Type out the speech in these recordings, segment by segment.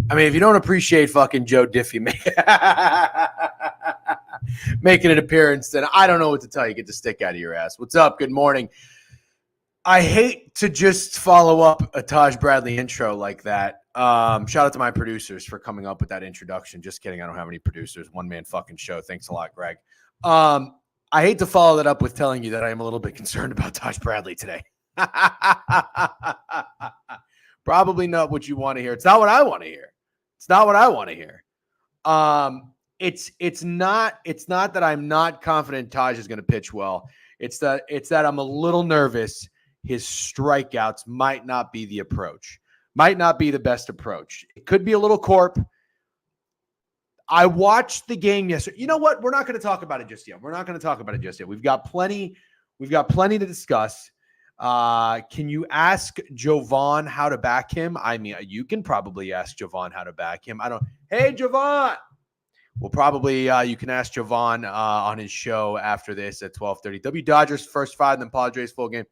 I mean, if you don't appreciate fucking Joe Diffie making an appearance, then I don't know what to tell you. Get the stick out of your ass. What's up? Good morning. I hate to just follow up a Taj Bradley intro like that. Shout out to my producers for coming up with that introduction. Just kidding. I don't have any producers. One man fucking show. Thanks a lot, Greg. I hate to follow that up with telling you that I am a little bit concerned about Taj Bradley today. Probably not what you want to hear. It's not what I want to hear. It's not what I want to hear. It's not that I'm not confident Taj is going to pitch well. It's that I'm a little nervous. His strikeouts might not be the approach. Might not be the best approach. It could be a little corp. I watched the game yesterday. You know what? We're not going to talk about it just yet. We've got plenty to discuss. Can you ask Jovan how to back him? I mean, you can probably ask Jovan how to back him. Hey, Jovan. Well, probably you can ask Jovan on his show after this at 12:30. W Dodgers first five, then Padres full game.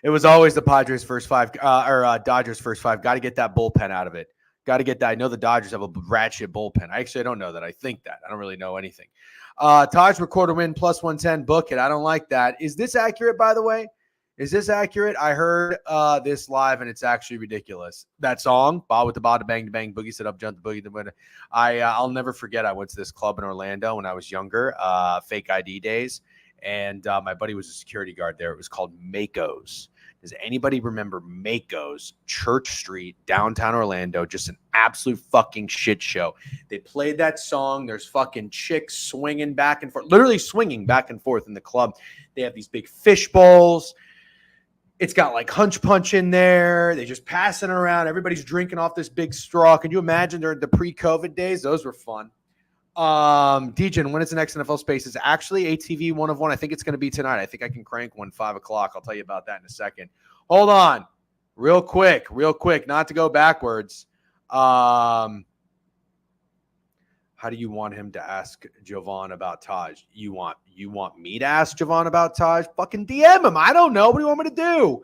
It was always the Padres first five or Dodgers first five. Got to get that bullpen out of it. Got to get that. I know the Dodgers have a ratchet bullpen. I don't know that. I think that. I don't really know anything. Taj recorder win plus 110. Book it. I don't like that. Is this accurate, by the way? Is this accurate? I heard this live, and it's actually ridiculous. That song, Ball with the Ball, Bang to Bang, Boogie set up, jump the boogie. The winner. I'll never forget. I went to this club in Orlando when I was younger, fake ID days, and my buddy was a security guard there. It was called Mako's. Does anybody remember Mako's, Church Street, downtown Orlando? Just an absolute fucking shit show. They played that song. There's fucking chicks swinging back and forth, literally swinging back and forth in the club. They have these big fish bowls. It's got like hunch punch in there. They just passing around. Everybody's drinking off this big straw. Can you imagine during the pre-COVID days? Those were fun. Dejan, when is the next NFL Spaces? Actually, ATV 1 of 1. I think it's going to be tonight. I think I can crank one 5 o'clock. I'll tell you about that in a second. Hold on. Real quick, not to go backwards. How do you want him to ask Jovan about Taj? You want me to ask Jovan about Taj? Fucking DM him. I don't know. What do you want me to do?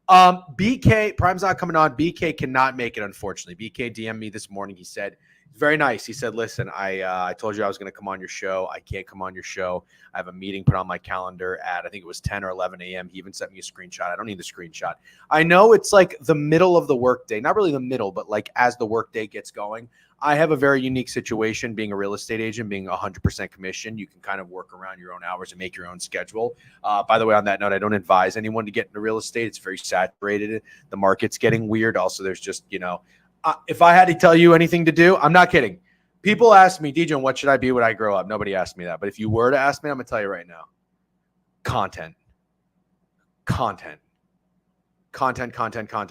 BK, Prime's not coming on. BK cannot make it, unfortunately. BK DM'd me this morning. He said, very nice. He said, listen, I told you I was going to come on your show. I can't come on your show. I have a meeting put on my calendar at, I think it was 10 or 11 a.m. He even sent me a screenshot. I don't need the screenshot. I know it's like the middle of the workday. Not really the middle, but like as the workday gets going. I have a very unique situation being a real estate agent, being 100% commission. You can kind of work around your own hours and make your own schedule. By the way, on that note, I don't advise anyone to get into real estate. It's very saturated. The market's getting weird. Also, there's just, if I had to tell you anything to do, I'm not kidding. People ask me, DJ, what should I be when I grow up? Nobody asked me that. But if you were to ask me, I'm going to tell you right now. Content.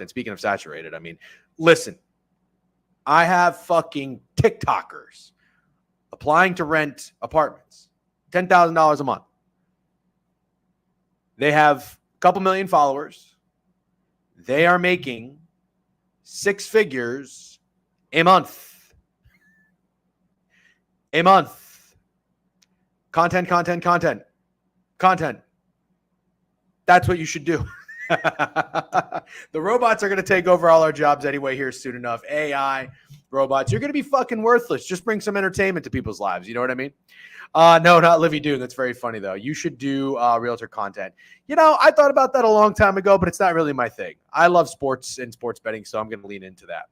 Speaking of saturated, I mean, listen, I have fucking TikTokers applying to rent apartments, $10,000 a month. They have a couple million followers. They are making 6 figures a month. A month. Content. That's what you should do. The robots are going to take over all our jobs anyway here soon enough. AI, robots. You're going to be fucking worthless. Just bring some entertainment to people's lives. You know what I mean? No, not Livy Dune. That's very funny, though. You should do realtor content. You know, I thought about that a long time ago, but it's not really my thing. I love sports and sports betting, so I'm going to lean into that.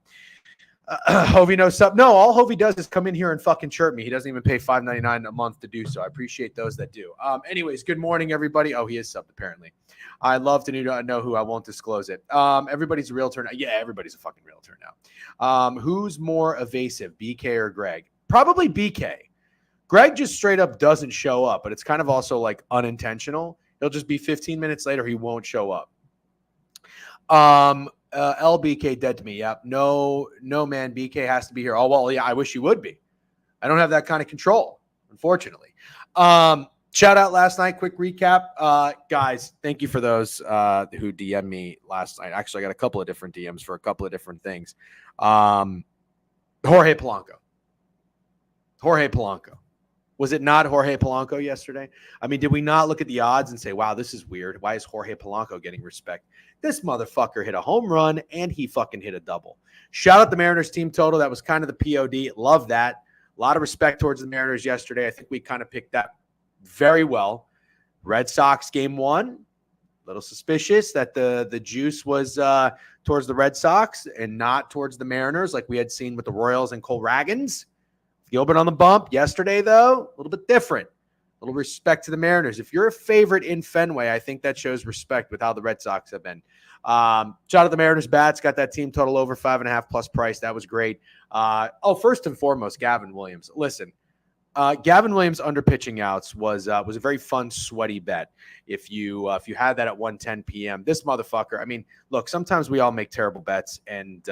Hovey knows something. No, all Hovey does is come in here and fucking chirp me. He doesn't even pay $5.99 a month to do so. I appreciate those that do. Anyways, good morning, everybody. Oh, he is subbed, apparently. I'd love to know who. I won't disclose it. Everybody's a realtor now. Yeah, everybody's a fucking realtor now. Who's more evasive, BK or Greg? Probably BK. Greg just straight up doesn't show up, but it's kind of also like unintentional. He'll just be 15 minutes later. He won't show up. LBK dead to me. Yep. No, man. BK has to be here. Oh, well, yeah, I wish you would be. I don't have that kind of control, unfortunately. Shout out last night. Quick recap. Guys, thank you for those who DM'd me last night. Actually, I got a couple of different DMs for a couple of different things. Jorge Polanco. Was it not Jorge Polanco yesterday? I mean, did we not look at the odds and say, wow, this is weird. Why is Jorge Polanco getting respect? This motherfucker hit a home run and he fucking hit a double. Shout out the Mariners team total. That was kind of the POD. Love that. A lot of respect towards the Mariners yesterday. I think we kind of picked that very well. Red Sox game 1. A little suspicious that the juice was towards the Red Sox and not towards the Mariners like we had seen with the Royals and Cole Ragans. Gilbert on the bump. Yesterday, though, a little bit different. A little respect to the Mariners. If you're a favorite in Fenway, I think that shows respect with how the Red Sox have been. Shout out the Mariners bats. Got that team total over 5.5 plus price. That was great. First and foremost, Gavin Williams. Listen, Gavin Williams under pitching outs was a very fun, sweaty bet. If you had that at 1:10 p.m., this motherfucker. I mean, look, sometimes we all make terrible bets, and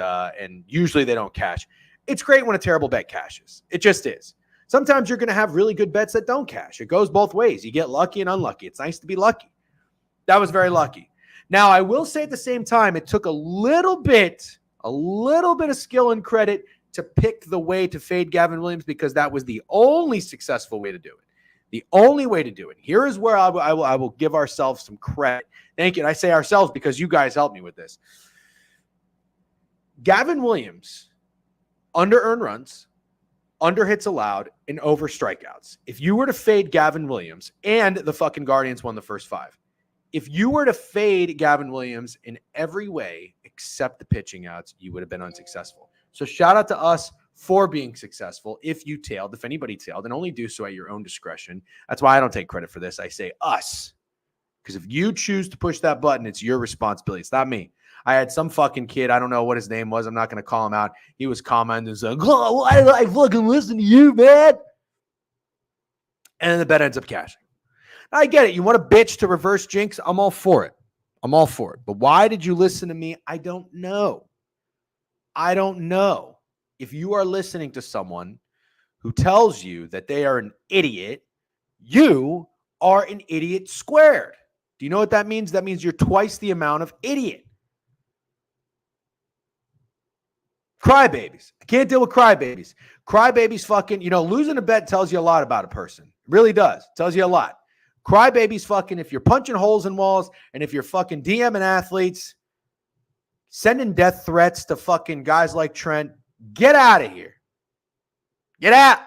usually they don't cash. It's great when a terrible bet cashes. It just is. Sometimes you're going to have really good bets that don't cash. It goes both ways. You get lucky and unlucky. It's nice to be lucky. That was very lucky. Now, I will say at the same time, it took a little bit of skill and credit to pick the way to fade Gavin Williams because that was the only successful way to do it. The only way to do it. Here is where I will give ourselves some credit. Thank you. And I say ourselves because you guys helped me with this. Gavin Williams, under earned runs, under hits allowed, and over strikeouts. If you were to fade Gavin Williams, and the fucking Guardians won the first 5. If you were to fade Gavin Williams in every way except the pitching outs, you would have been unsuccessful. So shout out to us for being successful. If you tailed, if anybody tailed, and only do so at your own discretion. That's why I don't take credit for this. I say us. Because if you choose to push that button, it's your responsibility. It's not me. I had some fucking kid. I don't know what his name was. I'm not going to call him out. He was commenting saying, "Oh, why did I fucking listen to you, man?" And then the bet ends up cashing. I get it. You want a bitch to reverse jinx? I'm all for it. But why did you listen to me? I don't know. If you are listening to someone who tells you that they are an idiot, you are an idiot squared. Do you know what that means? That means you're twice the amount of idiot. Crybabies. I can't deal with crybabies. Crybabies fucking, losing a bet tells you a lot about a person. It really does. Tells you a lot. Crybabies fucking, if you're punching holes in walls and if you're fucking DMing athletes, sending death threats to fucking guys like Trent, get out of here. Get out.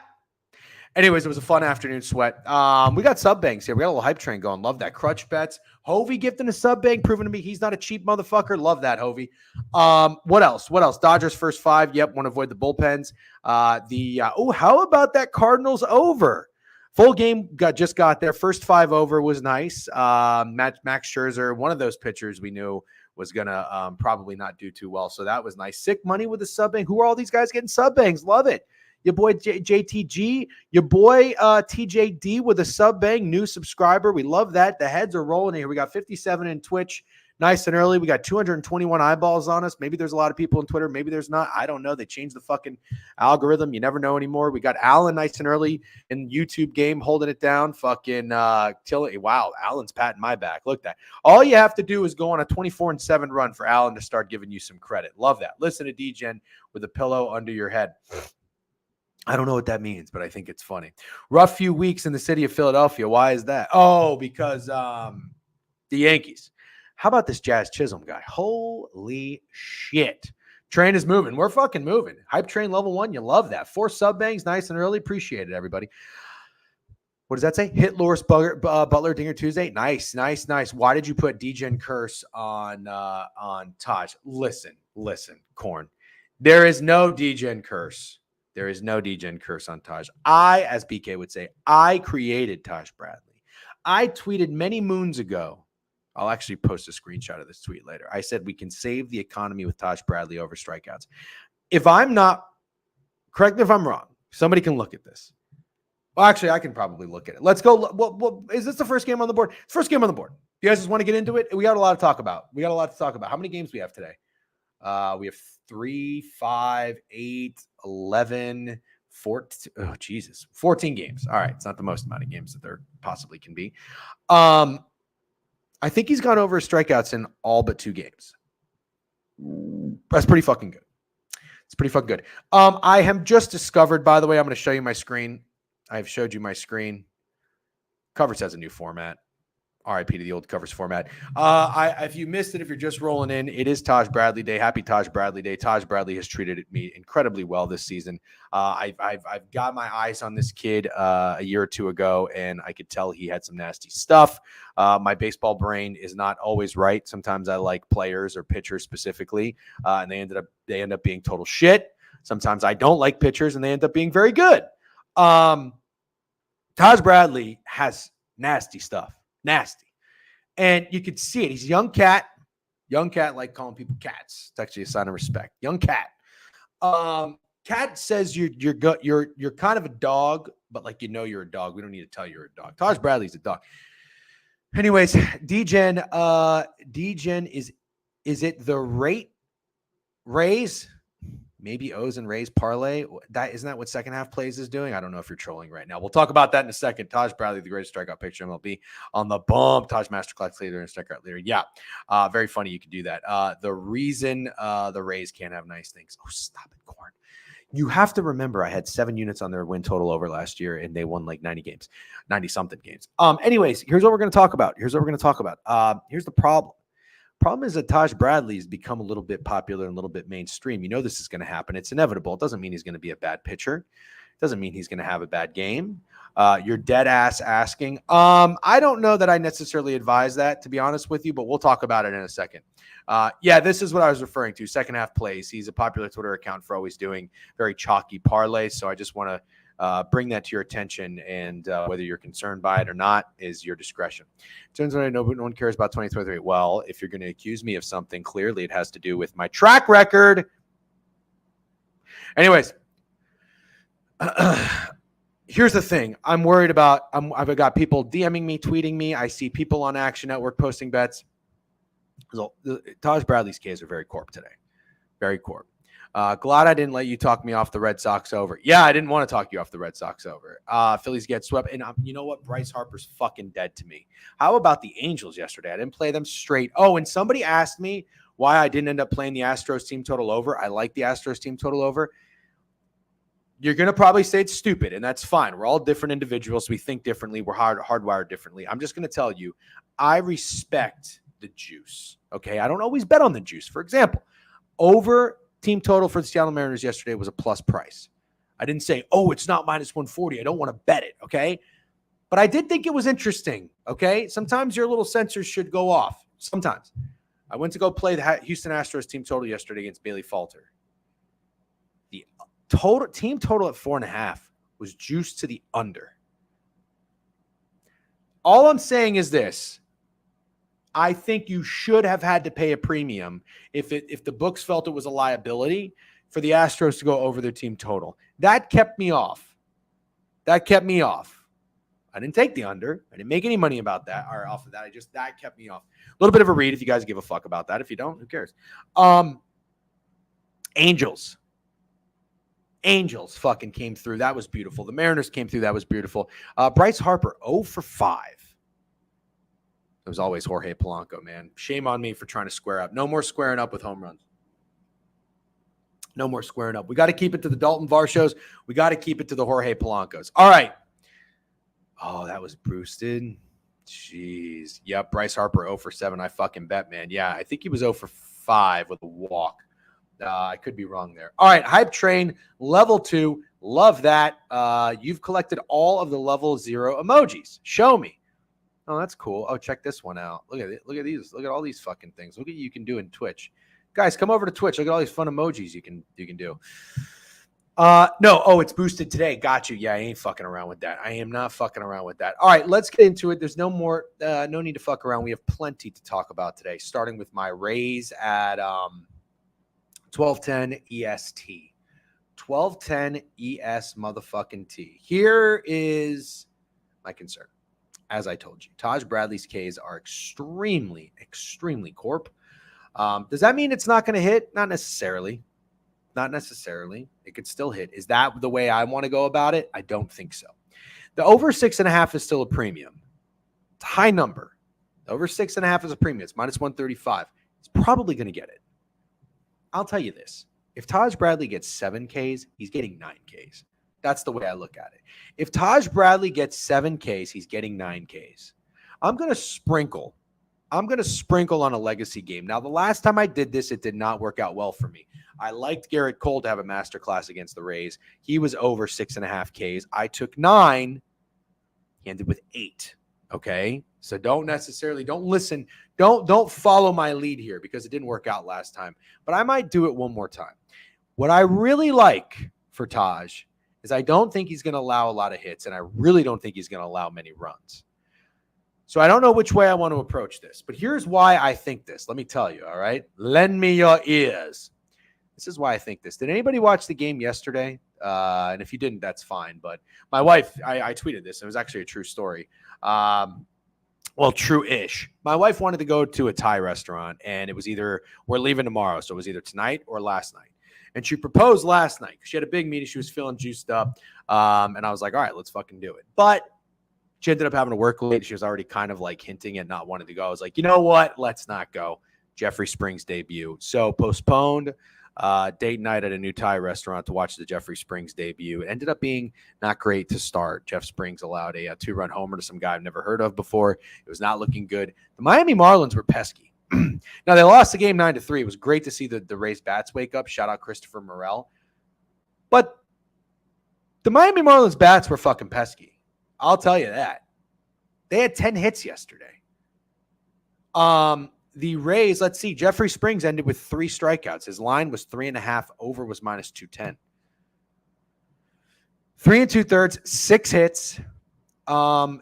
Anyways, it was a fun afternoon sweat. We got sub banks here. We got a little hype train going. Love that. Crutch bets. Hovey gifting a sub bank, proving to me he's not a cheap motherfucker. Love that, Hovey. What else? Dodgers first 5. Yep, want to avoid the bullpens. How about that Cardinals over? Full game just got there. First 5 over was nice. Max Scherzer, one of those pitchers we knew was going to probably not do too well. So that was nice. Sick money with the sub bank. Who are all these guys getting sub banks? Love it. Your boy JTG, your boy TJD with a sub bang, new subscriber. We love that. The heads are rolling here. We got 57 in Twitch, nice and early. We got 221 eyeballs on us. Maybe there's a lot of people on Twitter. Maybe there's not. I don't know. They changed the fucking algorithm. You never know anymore. We got Allen nice and early in YouTube game, holding it down. Fucking Tilly. Wow, Allen's patting my back. Look at that. All you have to do is go on a 24-7 run for Allen to start giving you some credit. Love that. Listen to DGen with a pillow under your head. I don't know what that means, but I think it's funny. Rough few weeks in the city of Philadelphia. Why is that? Oh, because the Yankees. How about this Jazz Chisholm guy? Holy shit. Train is moving. We're fucking moving. Hype train level 1. You love that. 4 sub bangs. Nice and early. Appreciate it, everybody. What does that say? Hit Loris Butler Dinger Tuesday. Nice. Why did you put DGen Curse on Taj? Listen, Corn. There is no DGen Curse. There is no DGen Curse on Taj. I, as BK would say, I created Taj Bradley. I tweeted many moons ago. I'll actually post a screenshot of this tweet later. I said we can save the economy with Taj Bradley over strikeouts. If I'm not, correct me if I'm wrong. Somebody can look at this. Well, actually, I can probably look at it. Let's go. Well, is this the first game on the board? First game on the board. You guys just want to get into it? We got a lot to talk about. How many games we have today? We have 3, 5, 8, 11, 14. Oh, Jesus. 14 games. All right. It's not the most amount of games that there possibly can be. I think he's gone over strikeouts in all but 2 games. That's pretty fucking good. It's pretty fucking good. I have just discovered, by the way, I'm going to show you my screen. I've showed you my screen. Covers has a new format. RIP to the old covers format. If you missed it, if you're just rolling in, it is Taj Bradley Day. Happy Taj Bradley Day. Taj Bradley has treated me incredibly well this season. I've got my eyes on this kid a year or 2 ago, and I could tell he had some nasty stuff. My baseball brain is not always right. Sometimes I like players or pitchers specifically, and they end up being total shit. Sometimes I don't like pitchers, and they end up being very good. Taj Bradley has nasty stuff. Nasty. And you could see it. He's a young cat. Young cat, like calling people cats. It's actually a sign of respect. Young cat. Cat says you're kind of a dog, but like you're a dog. We don't need to tell you you're a dog. Taj Bradley's a dog. Anyways, DGen is it the Rays? Maybe O's and Rays parlay. Isn't that what second half plays is doing? I don't know if you're trolling right now. We'll talk about that in a second. Taj Bradley, the greatest strikeout pitcher MLB on the bump. Taj Masterclass leader and strikeout leader. Yeah, very funny. You can do that. The reason the Rays can't have nice things. Oh, stop it, Corn. You have to remember I had 7 units on their win total over last year, and they won like 90-something games. Anyways, here's what we're going to talk about. Here's the problem. Problem is that Taj Bradley has become a little bit popular and a little bit mainstream. You know this is going to happen. It's inevitable. It doesn't mean he's going to be a bad pitcher. It doesn't mean he's going to have a bad game. You're dead ass asking. I don't know that I necessarily advise that, to be honest with you, but we'll talk about it in a second. Yeah, this is what I was referring to. Second half plays. He's a popular Twitter account for always doing very chalky parlays. So I just want to bring that to your attention, and whether you're concerned by it or not is your discretion. Turns out no one cares about 2023. Well, if you're going to accuse me of something, clearly it has to do with my track record. Anyways, here's the thing. I'm worried about. I've got people DMing me, tweeting me. I see people on Action Network posting bets. So, Taj Bradley's K's are very corp today. Very corp. Glad I didn't let you talk me off the Red Sox over. Yeah, I didn't want to talk you off the Red Sox over. Phillies get swept. And you know what? Bryce Harper's fucking dead to me. How about the Angels yesterday? I didn't play them straight. Oh, and somebody asked me why I didn't end up playing the Astros team total over. I like the Astros team total over. You're going to probably say it's stupid, and that's fine. We're all different individuals. We think differently. We're hardwired differently. I'm just going to tell you, I respect the juice, okay? I don't always bet on the juice. For example, over team total for the Seattle Mariners yesterday was a plus price. I didn't say, oh, it's not minus 140. I don't want to bet it, okay? But I did think it was interesting, okay? Sometimes your little sensors should go off. Sometimes. I went to go play the Houston Astros team total yesterday against Bailey Falter. The team total at 4.5 was juiced to the under. All I'm saying is this. I think you should have had to pay a premium if the books felt it was a liability for the Astros to go over their team total. That kept me off. I I didn't take the under. I didn't make any money about that or off of that. That kept me off. A little bit of a read if you guys give a fuck about that. If you don't, who cares? Angels fucking came through. That was beautiful. The Mariners came through. That was beautiful. Bryce Harper, 0 for 5. It was always Jorge Polanco, man. Shame on me for trying to square up. No more squaring up with home runs. No more squaring up. We got to keep it to the Dalton Varshows. We got to keep it to the Jorge Polancos. All right. Oh, that was boosted. Jeez. Yep, Bryce Harper 0 for 7. I fucking bet, man. Yeah, I think he was 0 for 5 with a walk. I could be wrong there. All right, Hype Train, level 2. Love that. You've collected all of the level 0 emojis. Show me. Oh, that's cool. Oh, check this one out. Look at it. Look at these. Look at all these fucking things. Look at you can do in Twitch. Guys, come over to Twitch. Look at all these fun emojis you can do. No. Oh, it's boosted today. Got you. Yeah, I ain't fucking around with that. I am not fucking around with that. All right, let's get into it. There's no need to fuck around. We have plenty to talk about today, starting with my Rays at 12:10 EST. 12:10 ES motherfucking T. Here is my concern. As I told you, Taj Bradley's Ks are extremely, extremely corp. Does that mean it's not going to hit? Not necessarily. Not necessarily. It could still hit. Is that the way I want to go about it? I don't think so. The over 6.5 is still a premium. It's a high number. The over 6.5 is a premium. It's minus 135. It's probably going to get it. I'll tell you this. If Taj Bradley gets 7 Ks, he's getting 9 Ks. That's the way I look at it. If Taj Bradley gets 7 Ks, he's getting 9 Ks. I'm going to sprinkle on a legacy game. Now, the last time I did this, it did not work out well for me. I liked Garrett Cole to have a masterclass against the Rays. He was over 6.5 Ks. I took 9. He ended with 8. Okay? So don't listen. Don't follow my lead here because it didn't work out last time. But I might do it one more time. What I really like for Taj is I don't think he's going to allow a lot of hits, and I really don't think he's going to allow many runs. So I don't know which way I want to approach this, but here's why I think this. Let me tell you, all right? Lend me your ears. This is why I think this. Did anybody watch the game yesterday? And if you didn't, that's fine. But my wife, I tweeted this. It was actually a true story. Well, true-ish. My wife wanted to go to a Thai restaurant, and it was either we're leaving tomorrow, so it was either tonight or last night. And she proposed last night. She had a big meeting. She was feeling juiced up. And I was like, all right, let's fucking do it. But she ended up having to work late. She was already kind of like hinting at not wanting to go. I was like, you know what? Let's not go. Jeffrey Springs debut. So postponed date night at a new Thai restaurant to watch the Jeffrey Springs debut. It ended up being not great to start. Jeff Springs allowed a 2-run homer to some guy I've never heard of before. It was not looking good. The Miami Marlins were pesky. Now, they lost the game 9-3. It was great to see the Rays bats wake up. Shout out Christopher Morel. But the Miami Marlins bats were fucking pesky. I'll tell you that. They had 10 hits yesterday. The Rays, let's see. Jeffrey Springs ended with 3 strikeouts. His line was 3.5. Over was minus 210. 3 2/3, 6 hits.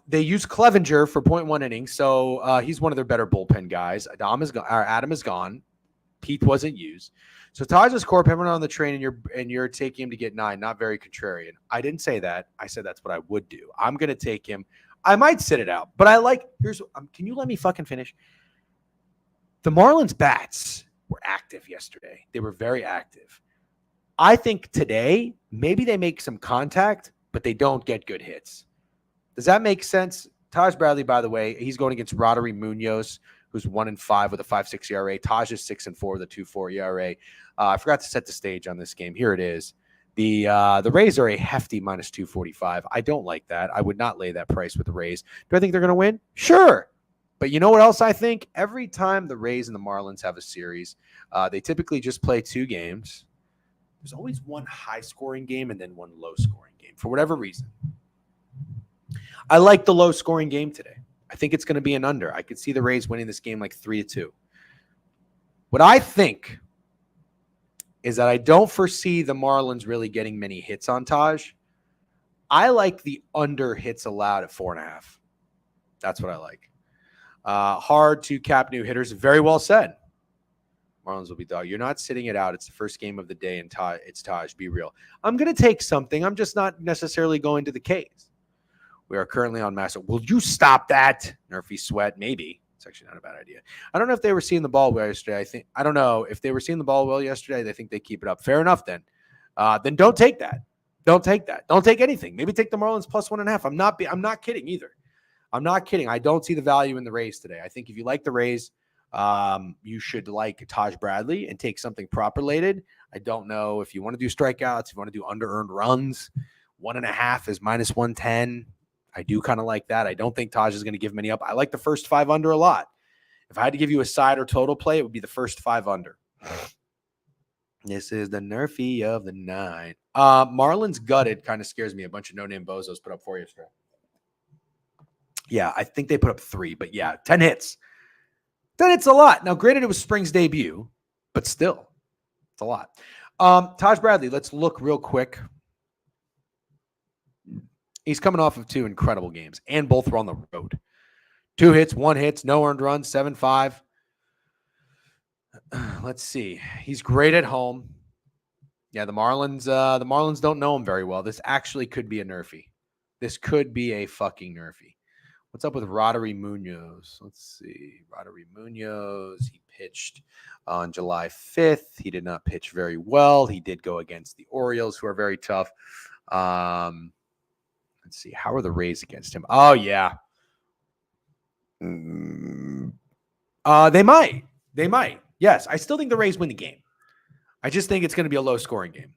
They used Clevenger for 0.1 innings, so he's one of their better bullpen guys. Adam is gone. Pete wasn't used. So Taj is corp, him on the train, and you're taking him to get 9. Not very contrarian. I didn't say that. I said that's what I would do. I'm going to take him. I might sit it out, but can you let me fucking finish? The Marlins bats were active yesterday. They were very active. I think today, maybe they make some contact, but they don't get good hits. Does that make sense? Taj Bradley, by the way, he's going against Roddery Munoz, who's 1-5 with a 5.6 ERA. Taj is 6-4 with a 2.4 ERA. I forgot to set the stage on this game. Here it is. The Rays are a hefty minus 245. I don't like that. I would not lay that price with the Rays. Do I think they're going to win? Sure. But you know what else I think? Every time the Rays and the Marlins have a series, they typically just play 2 games. There's always one high-scoring game and then one low-scoring game for whatever reason. I like the low-scoring game today. I think it's going to be an under. I could see the Rays winning this game like 3-2. What I think is that I don't foresee the Marlins really getting many hits on Taj. I like the under hits allowed at 4.5. That's what I like. Hard to cap new hitters. Very well said. Marlins will be dog. You're not sitting it out. It's the first game of the day, and it's Taj. Be real. I'm going to take something. I'm just not necessarily going to the Ks. We are currently on master. Will you stop that? Nerfy sweat. Maybe. It's actually not a bad idea. I don't know if they were seeing the ball well yesterday. I don't know if they were seeing the ball well yesterday. They think they keep it up. Fair enough then. Then don't take that. Don't take that. Don't take anything. Maybe take the Marlins plus 1.5. I'm not kidding either. I'm not kidding. I don't see the value in the Rays today. I think if you like the Rays, you should like Taj Bradley and take something prop related. I don't know if you want to do strikeouts, if you want to do under-earned runs. 1.5 is minus 110. I do kind of like that. I don't think Taj is going to give many up. I like the first 5 under a lot. If I had to give you a side or total play, it would be the first 5 under. This is the Nerfy of the night. Marlins gutted kind of scares me. A bunch of no-name bozos put up 4 yesterday. Yeah, I think they put up 3, but yeah, 10 hits. 10 hits a lot. Now, granted, it was spring's debut, but still, it's a lot. Taj Bradley, let's look real quick. He's coming off of 2 incredible games, and both were on the road. 2 hits, 1 hits, no earned runs, 7.5. Let's see. He's great at home. Yeah, the Marlins don't know him very well. This actually could be a Nerfy. This could be a fucking Nerfy. What's up with Roddery Munoz? Let's see. Roddery Munoz, he pitched on July 5th. He did not pitch very well. He did go against the Orioles, who are very tough. Let's see. How are the Rays against him? Oh, yeah. They might. They might. Yes, I still think the Rays win the game. I just think it's going to be a low-scoring game.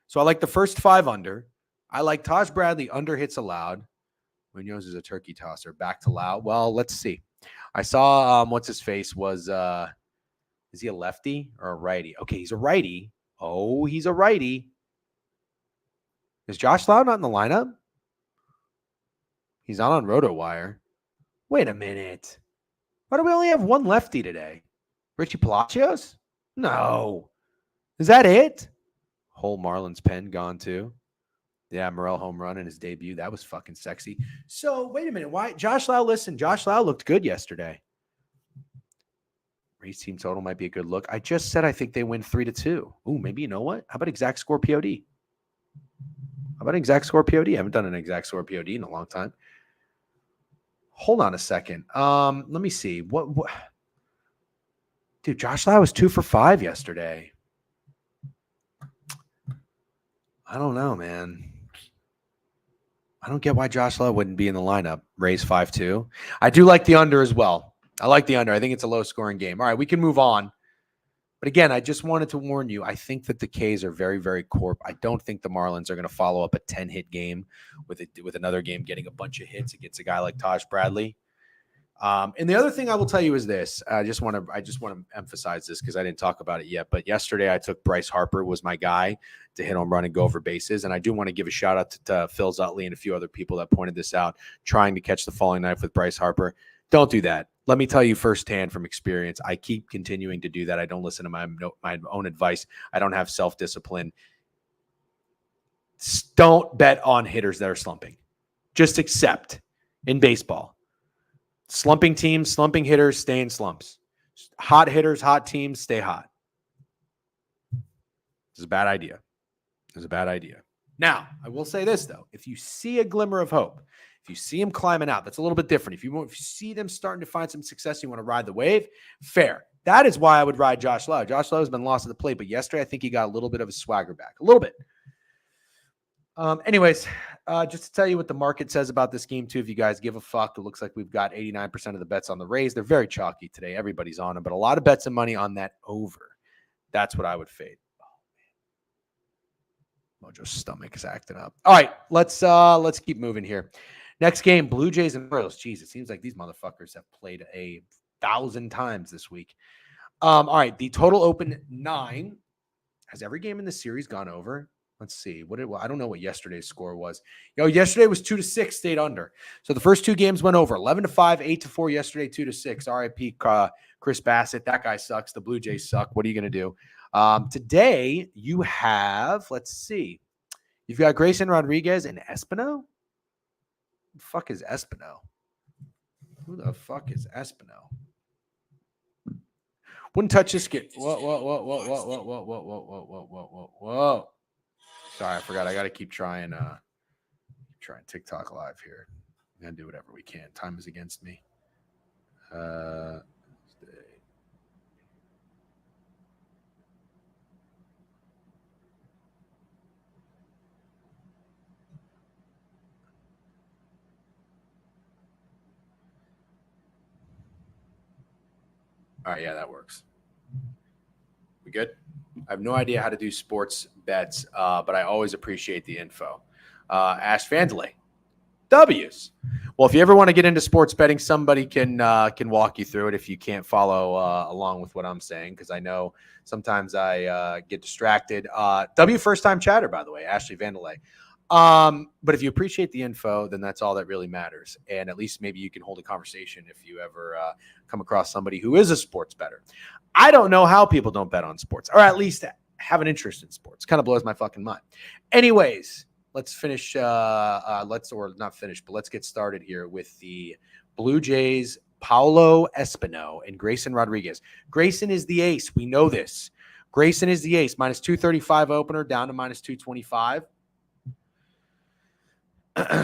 So I like the first 5 under. I like Taj Bradley under hits allowed. Munoz is a turkey tosser. Back to Lau. Well, let's see. I saw what's his face was is he a lefty or a righty? Okay, he's a righty. Oh, he's a righty. Is Josh Lau not in the lineup? He's not on RotoWire. Wait a minute. Why do we only have 1 lefty today? Richie Palacios? No. Is that it? Whole Marlins pen gone too. Yeah, Morel home run in his debut. That was fucking sexy. So, wait a minute. Why? Josh Lau, listen. Josh Lau looked good yesterday. Race team total might be a good look. I just said I think they win 3-2. Ooh, maybe you know what? How about exact score POD? How about exact score POD? I haven't done an exact score POD in a long time. Hold on a second. Let me see. What? Dude, Josh Lau was 2 for 5 yesterday. I don't know, man. I don't get why Josh Lau wouldn't be in the lineup. Raise 5-2. I do like the under as well. I like the under. I think it's a low-scoring game. All right, we can move on. But again, I just wanted to warn you. I think that the K's are very, very corp. I don't think the Marlins are going to follow up a 10-hit game with another game getting a bunch of hits against a guy like Taj Bradley. And the other thing I will tell you is this. I just want to emphasize this because I didn't talk about it yet. But yesterday I took Bryce Harper was my guy to hit home run and go over bases. And I do want to give a shout out to Phil Zutley and a few other people that pointed this out, trying to catch the falling knife with Bryce Harper. Don't do that. Let me tell you firsthand from experience. I keep continuing to do that. I don't listen to my own advice. I don't have self-discipline. Don't bet on hitters that are slumping. Just accept in baseball. Slumping teams, slumping hitters, stay in slumps. Hot hitters, hot teams, stay hot. This is a bad idea. This is a bad idea. Now, I will say this, though. If you see a glimmer of hope, if you see them climbing out, that's a little bit different. If you see them starting to find some success, you want to ride the wave, fair. That is why I would ride Josh Lau. Josh Lau has been lost at the plate, but yesterday I think he got a little bit of his swagger back. A little bit. Anyways, just to tell you what the market says about this game, too, if you guys give a fuck, it looks like we've got 89% of the bets on the Rays. They're very chalky today. Everybody's on them, but a lot of bets and money on that over. That's what I would fade. Oh, Mojo's stomach is acting up. All right, let's keep moving here. Next game, Blue Jays and Orioles. Jeez, it seems like these motherfuckers have played 1,000 times this week. All right, the total open 9. Has every game in the series gone over? Let's see. I don't know what yesterday's score was. Yesterday was 2-6, stayed under. So the first 2 games went over. 11-5, 8-4 yesterday, 2-6. RIP Chris Bassett. That guy sucks. The Blue Jays suck. What are you going to do? Today you have, let's see. You've got Grayson Rodriguez and Espino. Who the fuck is Espino? Who the fuck is Espino? Wouldn't touch this kid. Whoa. Sorry, I forgot. I got to keep trying TikTok live here. We're going to do whatever we can. Time is against me. All right, yeah, that works. We good? I have no idea how to do sports bets, but I always appreciate the info. Ash Vandalay, W's. Well, if you ever want to get into sports betting, somebody can walk you through it if you can't follow along with what I'm saying, because I know sometimes I get distracted. W first time chatter, by the way, Ashley Vandalay. But if you appreciate the info, then that's all that really matters. And at least maybe you can hold a conversation if you ever come across somebody who is a sports bettor. I don't know how people don't bet on sports, or at least have an interest in sports. Kind of blows my fucking mind. Anyways, let's finish. Let's get started here with the Blue Jays, Paulo Espino and Grayson Rodriguez. Grayson is the ace. We know this. Grayson is the ace. Minus 235 opener down to minus 225.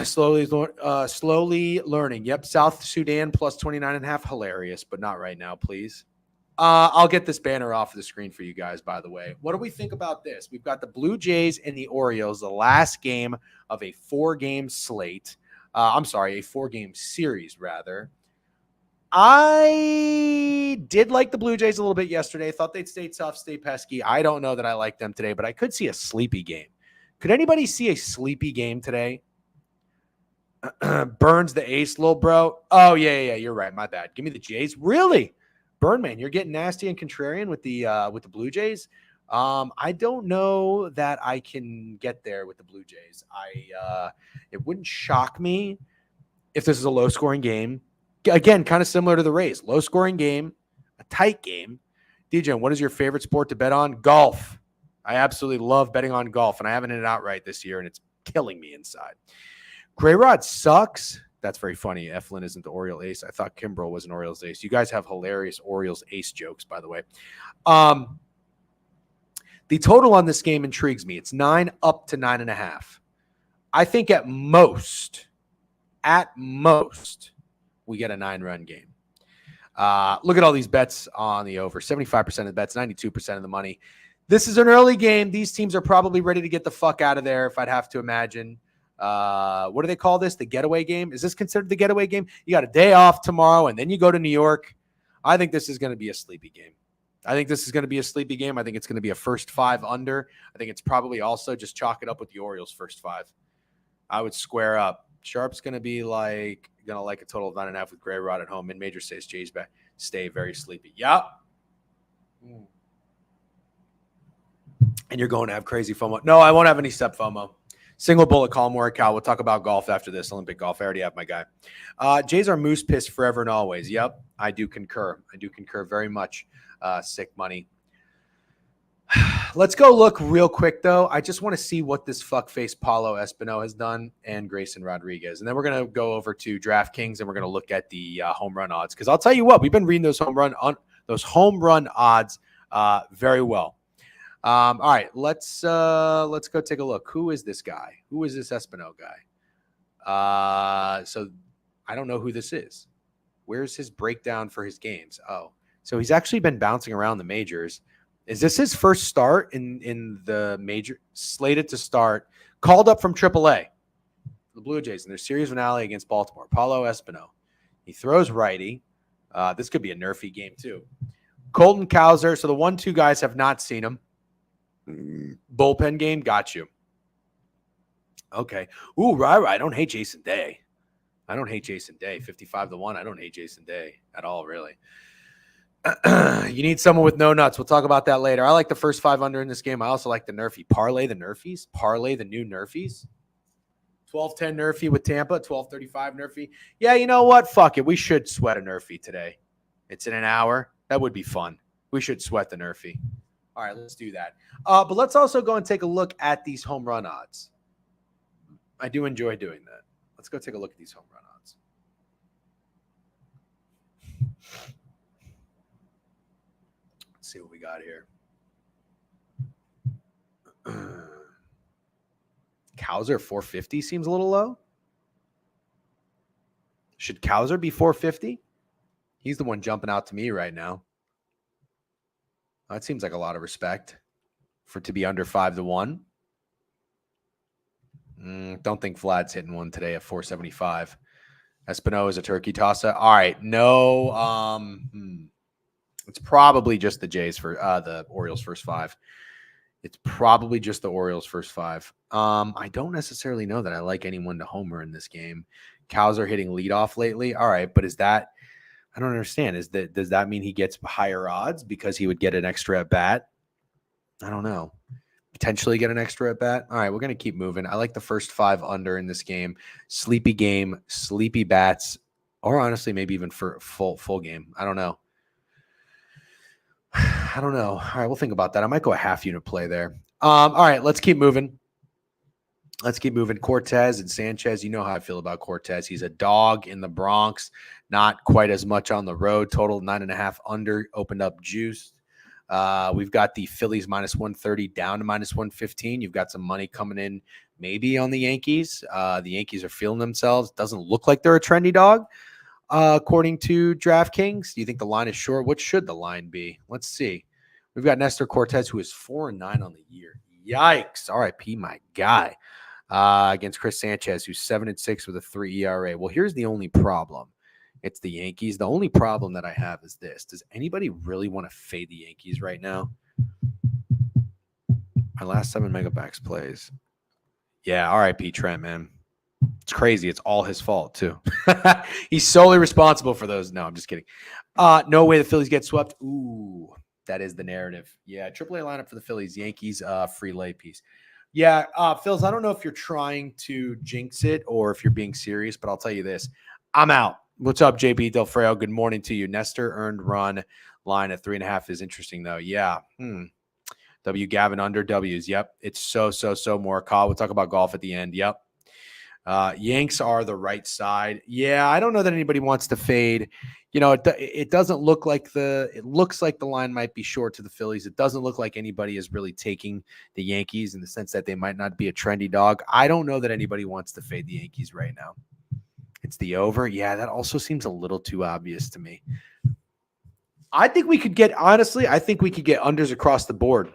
Slowly learning. Yep. South Sudan plus 29.5. Hilarious, but not right now, please. I'll get this banner off of the screen for you guys, by the way. What do we think about this? We've got the Blue Jays and the Orioles, the last game of a 4-game slate. A 4-game series, rather. I did like the Blue Jays a little bit yesterday. Thought they'd stay tough, stay pesky. I don't know that I like them today, but I could see a sleepy game. Could anybody see a sleepy game today? Burns the ace, little bro. Oh, yeah, you're right. My bad. Give me the Jays. Really? Burnman, you're getting nasty and contrarian with the Blue Jays. I don't know that I can get there with the Blue Jays. It wouldn't shock me if this is a low-scoring game. Again, kind of similar to the Rays. Low-scoring game, a tight game. DJ, what is your favorite sport to bet on? Golf. I absolutely love betting on golf, and I haven't hit it outright this year, and it's killing me inside. Gray Rod sucks. That's very funny. Eflin isn't the Oriole ace. I thought Kimbrel was an Orioles ace. You guys have hilarious Orioles ace jokes, by the way. The total on this game intrigues me. It's 9 up to 9.5. I think at most, we get a 9-run game. Look at all these bets on the over. 75% of the bets, 92% of the money. This is an early game. These teams are probably ready to get the fuck out of there, if I'd have to imagine. What do they call this? The getaway game? Is this considered the getaway game? You got a day off tomorrow, and then you go to New York. I think this is going to be a sleepy game. I think it's going to be a first 5 under. I think it's probably also just chalk it up with the Orioles first 5. I would square up. Sharp's going to like a total of 9.5 with Gray Rod at home. Mid-major says Jays back. Stay very sleepy. Yep. And you're going to have crazy FOMO. No, I won't have any step FOMO. Single bullet call, Morikawa. We'll talk about golf after this, Olympic golf. I already have my guy. Jays are moose piss forever and always. Yep, I do concur. Very much. Sick money. Let's go look real quick, though. I just want to see what this fuckface Paulo Espino has done and Grayson Rodriguez. And then we're going to go over to DraftKings and we're going to look at the home run odds. Because I'll tell you what, we've been reading those home run odds very well. All right, let's go take a look. Who is this guy? Who is this Espino guy? So I don't know who this is. Where's his breakdown for his games? Oh, so he's actually been bouncing around the majors. Is this his first start in the major? Slated to start, called up from AAA, the Blue Jays in their series finale against Baltimore. Paulo Espino. He throws righty. This could be a nerfy game too. Colton Cowser. So the 1-2 guys have not seen him. Bullpen game, got you. Okay. Ooh, right. I don't hate Jason Day. 55-1. I don't hate Jason Day at all, really. You need someone with no nuts. We'll talk about that later. I like the first 5 under in this game. I also like the nerfy. Parlay the nerfies. Parlay the new nerfies. 12-10 nerfy with Tampa. 12-35 nerfy. Yeah, you know what? Fuck it. We should sweat a nerfy today. It's in an hour. That would be fun. We should sweat the nerfy. All right, let's do that. But let's also go and take a look at these home run odds. I do enjoy doing that. Let's go take a look at these home run odds. Let's see what we got here. Cowser 450 seems a little low. Should Cowser be 450? He's the one jumping out to me right now. That seems like a lot of respect for to be under 5-1. Don't think Vlad's hitting one today at 475. Espino is a turkey tosser. All right. No. It's probably just the Jays for the Orioles first five. It's probably just the Orioles first five. I don't necessarily know that I like anyone to homer in this game. Cows are hitting leadoff lately. All right. But is that, I don't understand. Does that mean he gets higher odds because he would get an extra at bat? I don't know. Potentially get an extra at bat. All right, we're going to keep moving. I like the first 5 under in this game. Sleepy game, sleepy bats, or honestly, maybe even for full game. I don't know. All right, we'll think about that. I might go a half unit play there. All right, let's keep moving. Cortez and Sanchez. You know how I feel about Cortez. He's a dog in the Bronx, not quite as much on the road. Total 9.5 under, opened up juice. We've got the Phillies minus 130 down to minus 115. You've got some money coming in maybe on the Yankees. The Yankees are feeling themselves. Doesn't look like they're a trendy dog, according to DraftKings. Do you think the line is short? What should the line be? Let's see. We've got Nestor Cortez, who is 4-9 on the year. Yikes. RIP, my guy. Against Chris Sanchez, who's 7-6 with a 3 ERA. Well, here's the only problem. It's the Yankees. The only problem that I have is this. Does anybody really want to fade the Yankees right now? My last 7 Megabacks plays. Yeah, RIP Trent, man. It's crazy. It's all his fault, too. He's solely responsible for those. No, I'm just kidding. No way the Phillies get swept. Ooh, that is the narrative. Yeah, AAA lineup for the Phillies. Yankees, free lay piece. Yeah, Phils, I don't know if you're trying to jinx it or if you're being serious, but I'll tell you this. I'm out. What's up, JB Del Freo? Good morning to you. Nestor earned run line at 3.5 is interesting, though. Yeah. W Gavin under W's. Yep. It's so more. Kyle, we'll talk about golf at the end. Yep. Yanks are the right side. Yeah, I don't know that anybody wants to fade. You know, it doesn't look like it looks like the line might be short to the Phillies. It doesn't look like anybody is really taking the Yankees in the sense that they might not be a trendy dog. I don't know that anybody wants to fade the Yankees right now. It's the over. Yeah, that also seems a little too obvious to me. I think we could get unders across the board.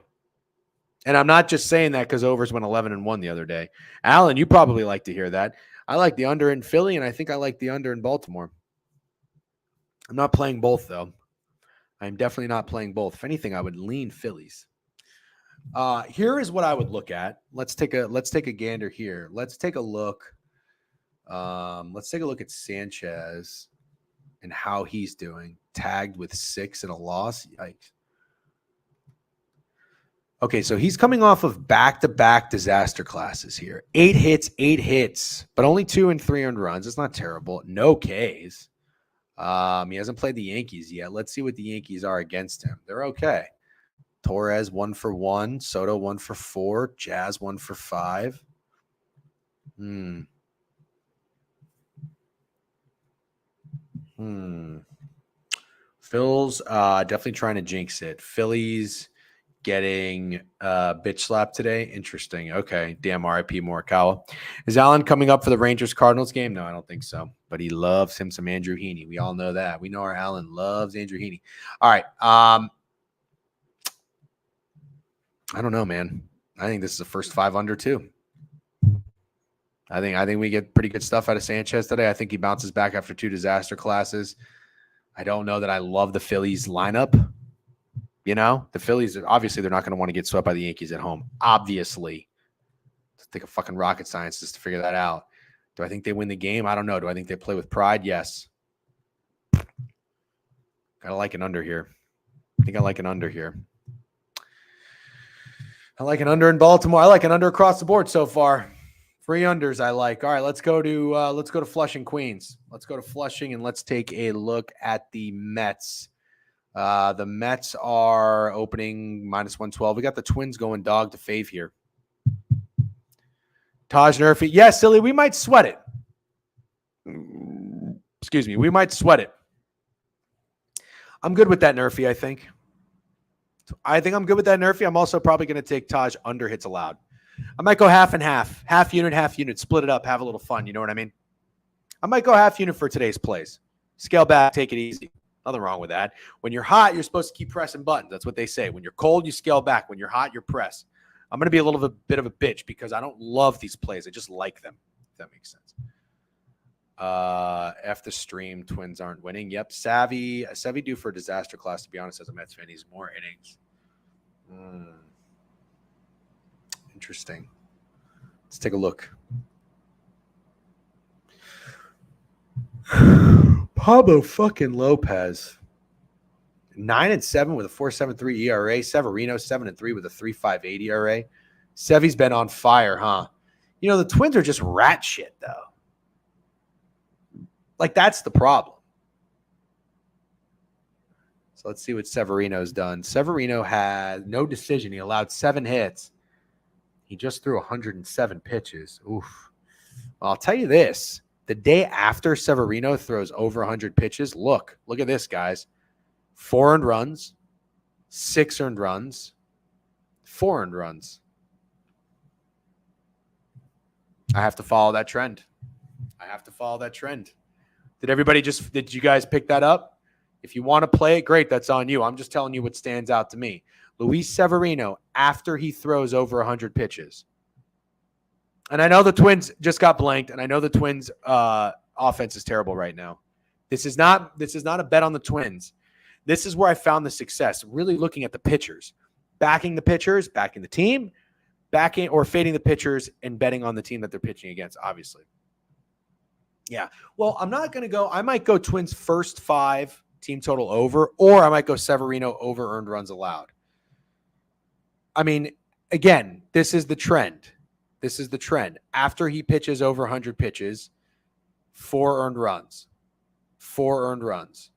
And I'm not just saying that because overs went 11-1 the other day. Alan, you probably like to hear that. I like the under in Philly, and I think I like the under in Baltimore. I'm not playing both, though. I'm definitely not playing both. If anything, I would lean Phillies. Here is what I would look at. Let's take a gander here. Let's take a look. Let's take a look at Sanchez and how he's doing. Tagged with 6 and a loss. Yikes. Okay, so he's coming off of back-to-back disaster classes here. 8 hits, but only 2 and 3 earned runs. It's not terrible. No Ks. He hasn't played the Yankees yet. Let's see what the Yankees are against him. They're okay. Torres 1 for 1, Soto 1 for 4, Jazz 1 for 5. Phil's definitely trying to jinx it. Phillies getting bitch slap today. Interesting. Okay. Damn, RIP Morikawa. Is Allen coming up for the Rangers-Cardinals game? No, I don't think so. But he loves him some Andrew Heaney. We all know that. We know our Allen loves Andrew Heaney. All right. I don't know, man. I think this is the first 5 under too. I think we get pretty good stuff out of Sanchez today. I think he bounces back after 2 disaster classes. I don't know that I love the Phillies lineup. You know, the Phillies, obviously, they're not going to want to get swept by the Yankees at home. Obviously. Let's take a fucking rocket science just to figure that out. Do I think they win the game? I don't know. Do I think they play with pride? Yes. Gotta like an under here. I think I like an under here. I like an under in Baltimore. I like an under across the board so far. 3 unders I like. All right, let's go to Flushing, Queens. Let's go to Flushing and let's take a look at the Mets. The Mets are opening minus 112. We got the Twins going dog to fave here. Taj Nerfy. Yeah, silly. We might sweat it. Excuse me. We might sweat it. I'm good with that Nerfy, I think. I'm good with that Nerfy. I'm also probably going to take Taj under hits allowed. I might go half and half. Half unit, split it up, have a little fun. You know what I mean? I might go half unit for today's plays. Scale back, take it easy. Nothing wrong with that. When you're hot, you're supposed to keep pressing buttons. That's what they say. When you're cold, you scale back. When you're hot, you press. I'm going to be a little bit of a bitch because I don't love these plays. I just like them, if that makes sense. After stream, Twins aren't winning. Yep. Savvy due for a disaster class, to be honest, as a Mets fan. He's more innings. Interesting. Let's take a look. Pablo fucking Lopez. 9-7 with a 4.73 ERA. Severino 7-3 with a 3.58 ERA. Sevy's been on fire, huh? You know, the Twins are just rat shit, though. Like, that's the problem. So let's see what Severino's done. Severino had no decision. He allowed 7 hits. He just threw 107 pitches. Oof. Well, I'll tell you this. The day after Severino throws over 100 pitches, look at this, guys. 4 earned runs, 6 earned runs, 4 earned runs. I have to follow that trend. Did you guys pick that up? If you want to play it, great. That's on you. I'm just telling you what stands out to me. Luis Severino, after he throws over 100 pitches. And I know the Twins just got blanked, and I know the Twins' offense is terrible right now. This is not a bet on the Twins. This is where I found the success, really looking at the pitchers, backing the pitchers, backing the team, backing or fading the pitchers and betting on the team that they're pitching against, obviously. Yeah. Well, I'm not going to go. I might go Twins first 5 team total over, or I might go Severino over earned runs allowed. I mean, again, this is the trend. After he pitches over 100 pitches, 4 earned runs, 4 earned runs,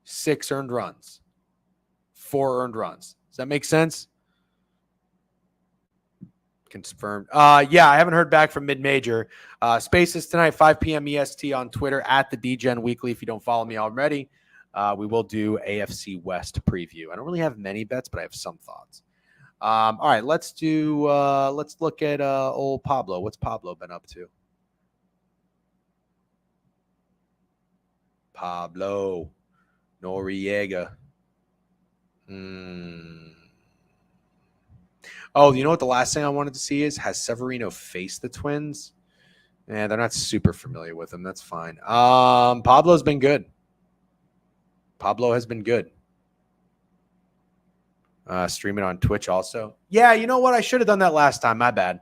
6 earned runs, 4 earned runs. Does that make sense? Confirmed. Yeah, I haven't heard back from Mid-Major. Spaces tonight, 5 p.m. EST on Twitter at the DGen Weekly. If you don't follow me already, we will do AFC West preview. I don't really have many bets, but I have some thoughts. All right, let's look at old Pablo. What's Pablo been up to? Pablo Noriega. Oh, you know what the last thing I wanted to see is, has Severino faced the Twins? Yeah, they're not super familiar with him. That's fine. Pablo's been good. Pablo has been good. Streaming on Twitch also. Yeah, you know what? I should have done that last time. My bad.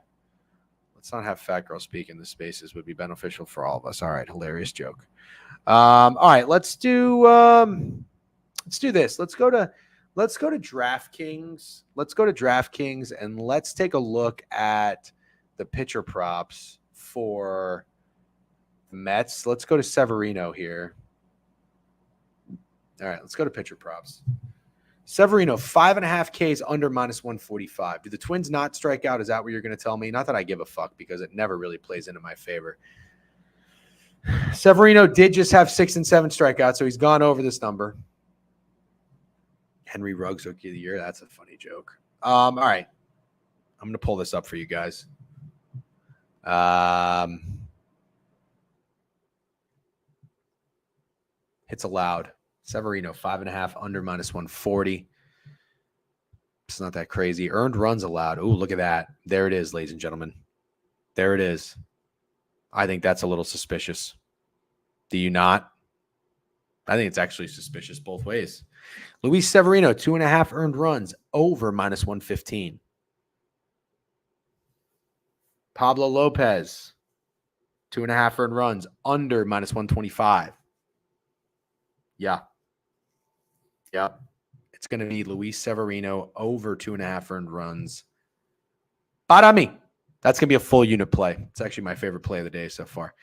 Let's not have Fat Girl speak in the spaces. Would be beneficial for all of us. All right, hilarious joke. All right, let's do this. Let's go to DraftKings. Let's go to DraftKings and let's take a look at the pitcher props for the Mets. Let's go to Severino here. All right, let's go to pitcher props. Severino, 5.5 Ks under -145. Do the Twins not strike out? Is that what you're going to tell me? Not that I give a fuck because it never really plays into my favor. Severino did just have 6 and 7 strikeouts, so he's gone over this number. Henry Ruggs Rookie of the Year. That's a funny joke. All right. I'm going to pull this up for you guys. Hits allowed. Severino, 5.5 under -140. It's not that crazy. Earned runs allowed. Ooh, look at that. There it is, ladies and gentlemen. There it is. I think that's a little suspicious. Do you not? I think it's actually suspicious both ways. Luis Severino, 2.5 earned runs over -115. Pablo Lopez, 2.5 earned runs under -125. Yeah. It's going to be Luis Severino over 2.5 earned runs. Para mí. That's going to be a full unit play. It's actually my favorite play of the day so far.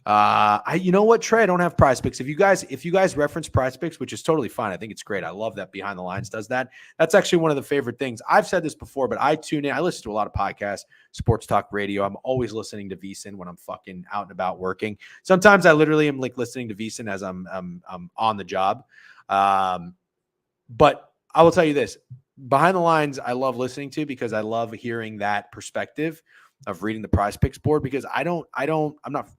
You know what, Trey? I don't have Prize Picks. If you guys reference Prize Picks, which is totally fine, I think it's great. I love that Behind the Lines does that. That's actually one of the favorite things. I've said this before, but I tune in. I listen to a lot of podcasts, sports talk radio. I'm always listening to VSiN when I'm fucking out and about working. Sometimes I literally am like listening to VSiN as I'm on the job. But I will tell you this: Behind the Lines, I love listening to because I love hearing that perspective of reading the Prize Picks board because I'm not.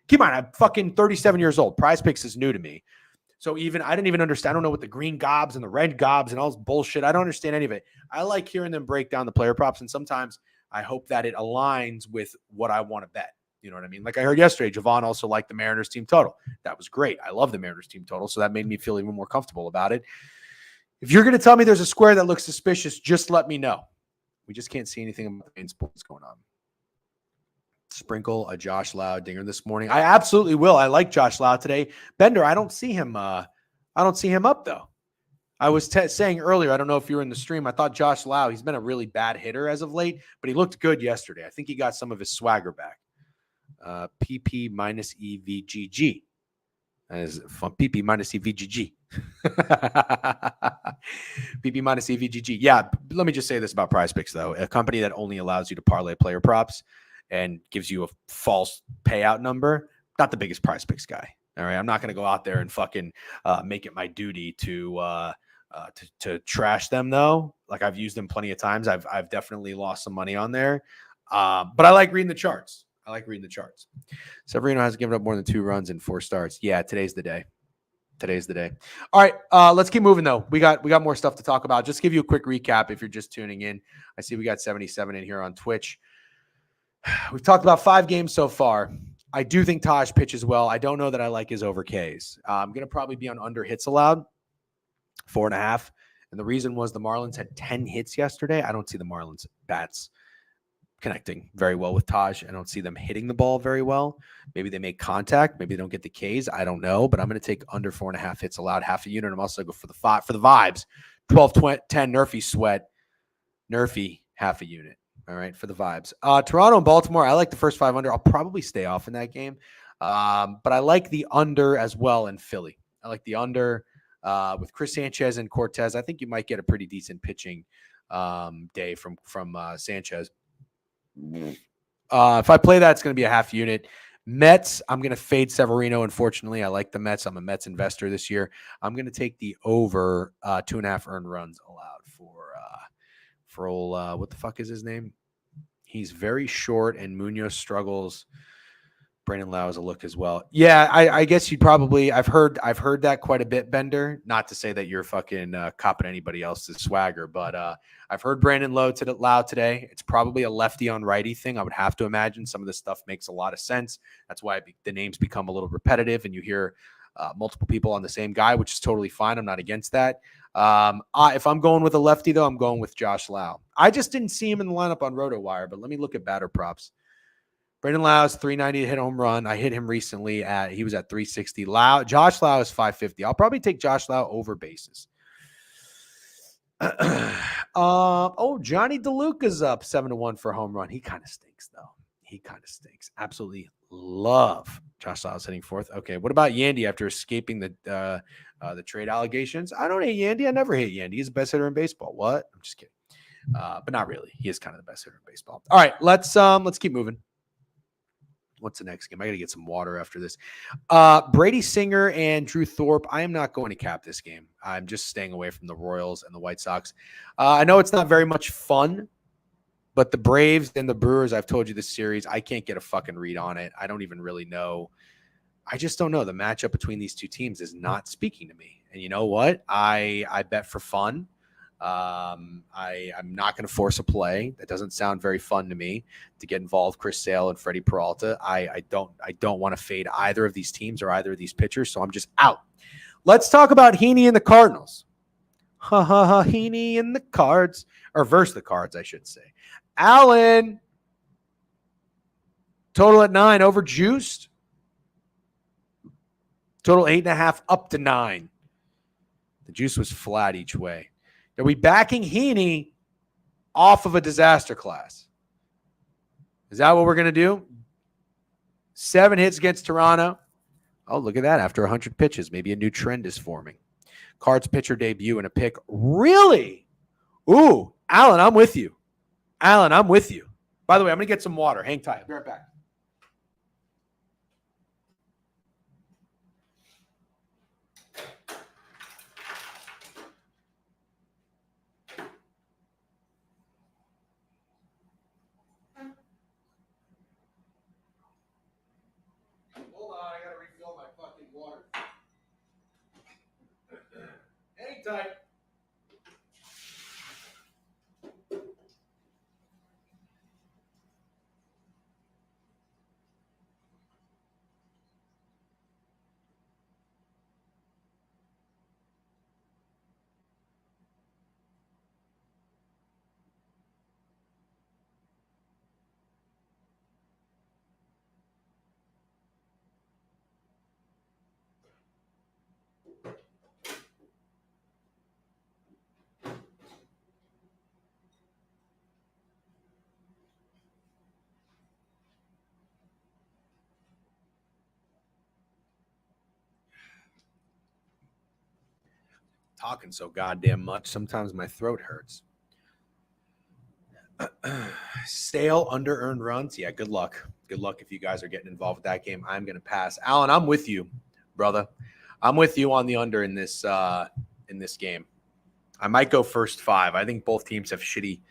Keep in mind, I'm fucking 37 years old. Prize Picks is new to me. So I didn't even understand. I don't know what the green gobs and the red gobs and all this bullshit. I don't understand any of it. I like hearing them break down the player props. And sometimes I hope that it aligns with what I want to bet. You know what I mean? Like I heard yesterday, Javon also liked the Mariners team total. That was great. I love the Mariners team total. So that made me feel even more comfortable about it. If you're going to tell me there's a square that looks suspicious, just let me know. We just can't see anything about the main sports going on. Sprinkle a Josh Lau dinger this morning. I absolutely will. I like Josh Lau today. Bender, I don't see him. I don't see him up though. I was saying earlier, I don't know if you were in the stream. I thought Josh Lau, he's been a really bad hitter as of late, but he looked good yesterday. I think he got some of his swagger back. PP minus EVGG. That is fun. PP minus EVGG. PP minus EVGG. Yeah. Let me just say this about Prize Picks though. A company that only allows you to parlay player props and gives you a false payout number, not the biggest Prize Picks guy. All right. I'm not going to go out there and fucking make it my duty to trash them though. Like I've used them plenty of times. I've definitely lost some money on there. But I like reading the charts. Severino has given up more than 2 runs in 4 starts. Yeah. Today's the day. All right. Let's keep moving though. We got more stuff to talk about. Just give you a quick recap. If you're just tuning in, I see we got 77 in here on Twitch. We've talked about 5 games so far. I do think Taj pitches well. I don't know that I like his over Ks. I'm going to probably be on under hits allowed, 4.5. And the reason was the Marlins had 10 hits yesterday. I don't see the Marlins bats connecting very well with Taj. I don't see them hitting the ball very well. Maybe they make contact. Maybe they don't get the Ks. I don't know, but I'm going to take under 4.5 hits allowed, half a unit. I'm also going to go for the vibes. 12-10 Nerfy sweat. Nerfy half a unit. All right, for the vibes. Toronto and Baltimore, I like the first 5 under. I'll probably stay off in that game. But I like the under as well in Philly. I like the under with Chris Sanchez and Cortez. I think you might get a pretty decent pitching day from Sanchez. If I play that, it's going to be a half unit. Mets, I'm going to fade Severino. Unfortunately, I like the Mets. I'm a Mets investor this year. I'm going to take the over 2.5 earned runs allowed for old, what the fuck is his name? He's very short, and Munoz struggles. Brandon Lau is a look as well. Yeah, I guess you'd probably. I've heard that quite a bit, Bender. Not to say that you're fucking copping anybody else's swagger, but I've heard Brandon Lau today. It's probably a lefty on righty thing. I would have to imagine. Some of this stuff makes a lot of sense. That's why the names become a little repetitive, and you hear multiple people on the same guy, which is totally fine. I'm not against that. If I'm going with a lefty, though, I'm going with Josh Lau. I just didn't see him in the lineup on RotoWire, but let me look at batter props. Brandon Lau is 390 to hit home run. I hit him recently he was at 360. Josh Lau is 550. I'll probably take Josh Lau over bases. Johnny DeLuca's up 7-1 for home run. He kind of stinks, though. Absolutely love Josh Lau hitting 4th. Okay, what about Yandy after escaping the trade allegations? I don't hate Yandy. I never hate Yandy. He's the best hitter in baseball. What? I'm just kidding. But not really. He is kind of the best hitter in baseball. All right, let's keep moving. What's the next game? I got to get some water after this. Brady Singer and Drew Thorpe. I am not going to cap this game. I'm just staying away from the Royals and the White Sox. I know it's not very much fun, but the Braves and the Brewers, I've told you this series, I can't get a fucking read on it. I don't even really know. I just don't know. The matchup between these two teams is not speaking to me. And you know what? I bet for fun. I'm not going to force a play. That doesn't sound very fun to me to get involved. Chris Sale and Freddie Peralta. I don't want to fade either of these teams or either of these pitchers. So I'm just out. Let's talk about Heaney and the Cardinals. Heaney and the Cards, or versus the Cards, I should say. Allen, total at 9, over juiced. Total 8.5 up to 9. The juice was flat each way. Are we backing Heaney off of a disaster class? Is that what we're going to do? 7 hits against Toronto. Oh, look at that. After 100 pitches, maybe a new trend is forming. Cards pitcher debut and a pick. Really? Ooh, Alan, I'm with you. By the way, I'm going to get some water. Hang tight. I'll be right back. tight. Talking so goddamn much, sometimes my throat hurts. Stale under-earned runs. Yeah, good luck. Good luck if you guys are getting involved with that game. I'm going to pass. Alan, I'm with you, brother. I'm with you on the under in this game. I might go first 5. I think both teams have shitty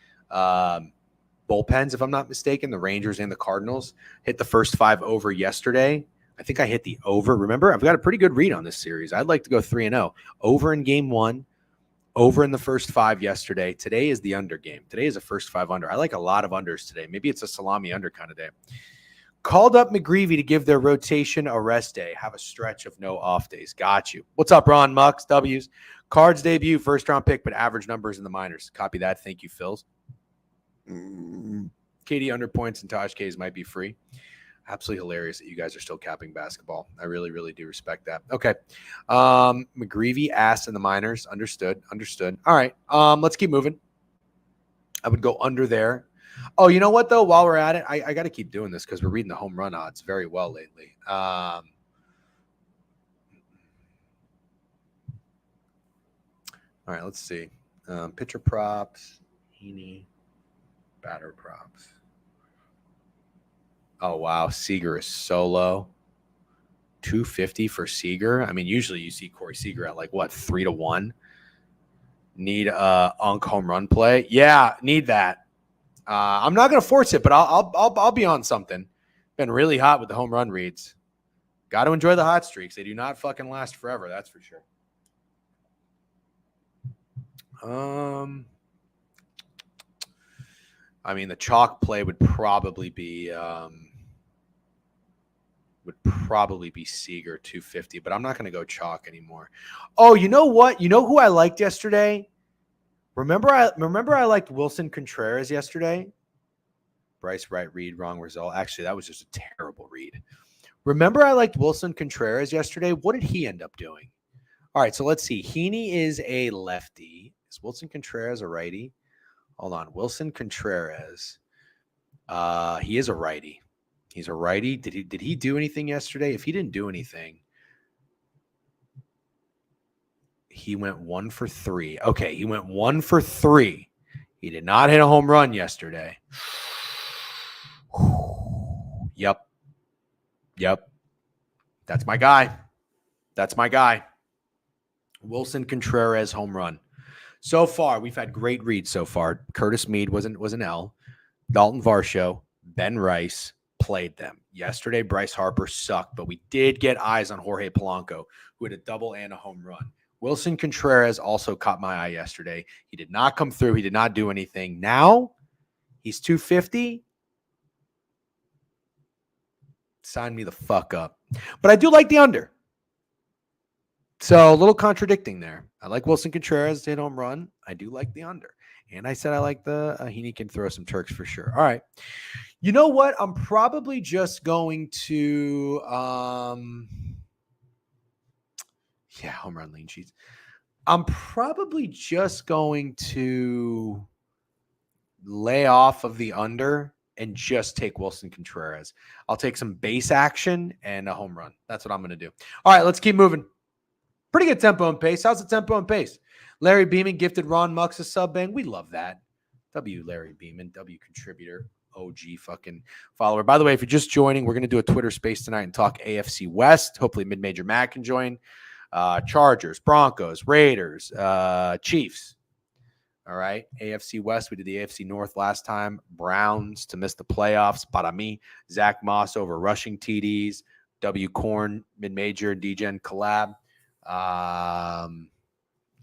bullpens, if I'm not mistaken. The Rangers and the Cardinals hit the first 5 over yesterday. I think I hit the over. Remember, I've got a pretty good read on this series. I'd like to go 3-0. Over in game 1, over in the first 5 yesterday. Today is the under game. Today is a first 5 under. I like a lot of unders today. Maybe it's a salami under kind of day. Called up McGreevy to give their rotation a rest day. Have a stretch of no off days. Got you. What's up, Ron Mux? W's. Cards debut, first round pick, but average numbers in the minors. Copy that. Thank you, Phils. Katie under points and Taj K's might be free. Absolutely hilarious that you guys are still capping basketball. I really, really do respect that. Okay. McGreevy ass in the minors. Understood. All right. Let's keep moving. I would go under there. Oh, you know what, though? While we're at it, I got to keep doing this because we're reading the home run odds very well lately. All right, let's see. Pitcher props, Heaney, batter props. Oh, wow. Seager is so low. 250 for Seager. I mean, usually you see Corey Seager at like, what, 3-1? Need a Unk home run play? Yeah, need that. I'm not going to force it, but I'll be on something. Been really hot with the home run reads. Got to enjoy the hot streaks. They do not fucking last forever. That's for sure. I mean, the chalk play would probably be Seager 250, but I'm not going to go chalk anymore. Oh, you know what? You know who I liked yesterday? Remember I liked Wilson Contreras yesterday? Bryce right read, wrong result. Actually, that was just a terrible read. Remember I liked Wilson Contreras yesterday? What did he end up doing? All right, so let's see. Heaney is a lefty. Is Wilson Contreras a righty? Hold on. Wilson Contreras. He is a righty. He's a righty. Did he do anything yesterday? If he didn't do anything, he went 1 for 3. Okay, he went 1 for 3. He did not hit a home run yesterday. Yep. That's my guy. Wilson Contreras home run. So far, we've had great reads so far. Curtis Mead was an L. Dalton Varsho, Ben Rice played them. Yesterday, Bryce Harper sucked, but we did get eyes on Jorge Polanco, who had a double and a home run. Wilson Contreras also caught my eye yesterday. He did not come through. He did not do anything. Now, he's 250. Sign me the fuck up. But I do like the under. So a little contradicting there. I like Wilson Contreras to hit home run. I do like the under. And I said I like the Heaney can throw some Turks for sure. All right. You know what? I'm probably just going to home run lean sheets. I'm probably just going to lay off of the under and just take Wilson Contreras. I'll take some base action and a home run. That's what I'm going to do. All right, let's keep moving. Pretty good tempo and pace. How's the tempo and pace? Larry Beeman gifted Ron Mux a sub bang. We love that. W Larry Beeman, W contributor, OG fucking follower. By the way, if you're just joining, we're going to do a Twitter space tonight and talk AFC West. Hopefully Mid-Major Matt can join. Chargers, Broncos, Raiders, Chiefs. All right. AFC West. We did the AFC North last time. Browns to miss the playoffs. Para me. Zach Moss over rushing TDs. W Corn, Mid-Major, DGen collab.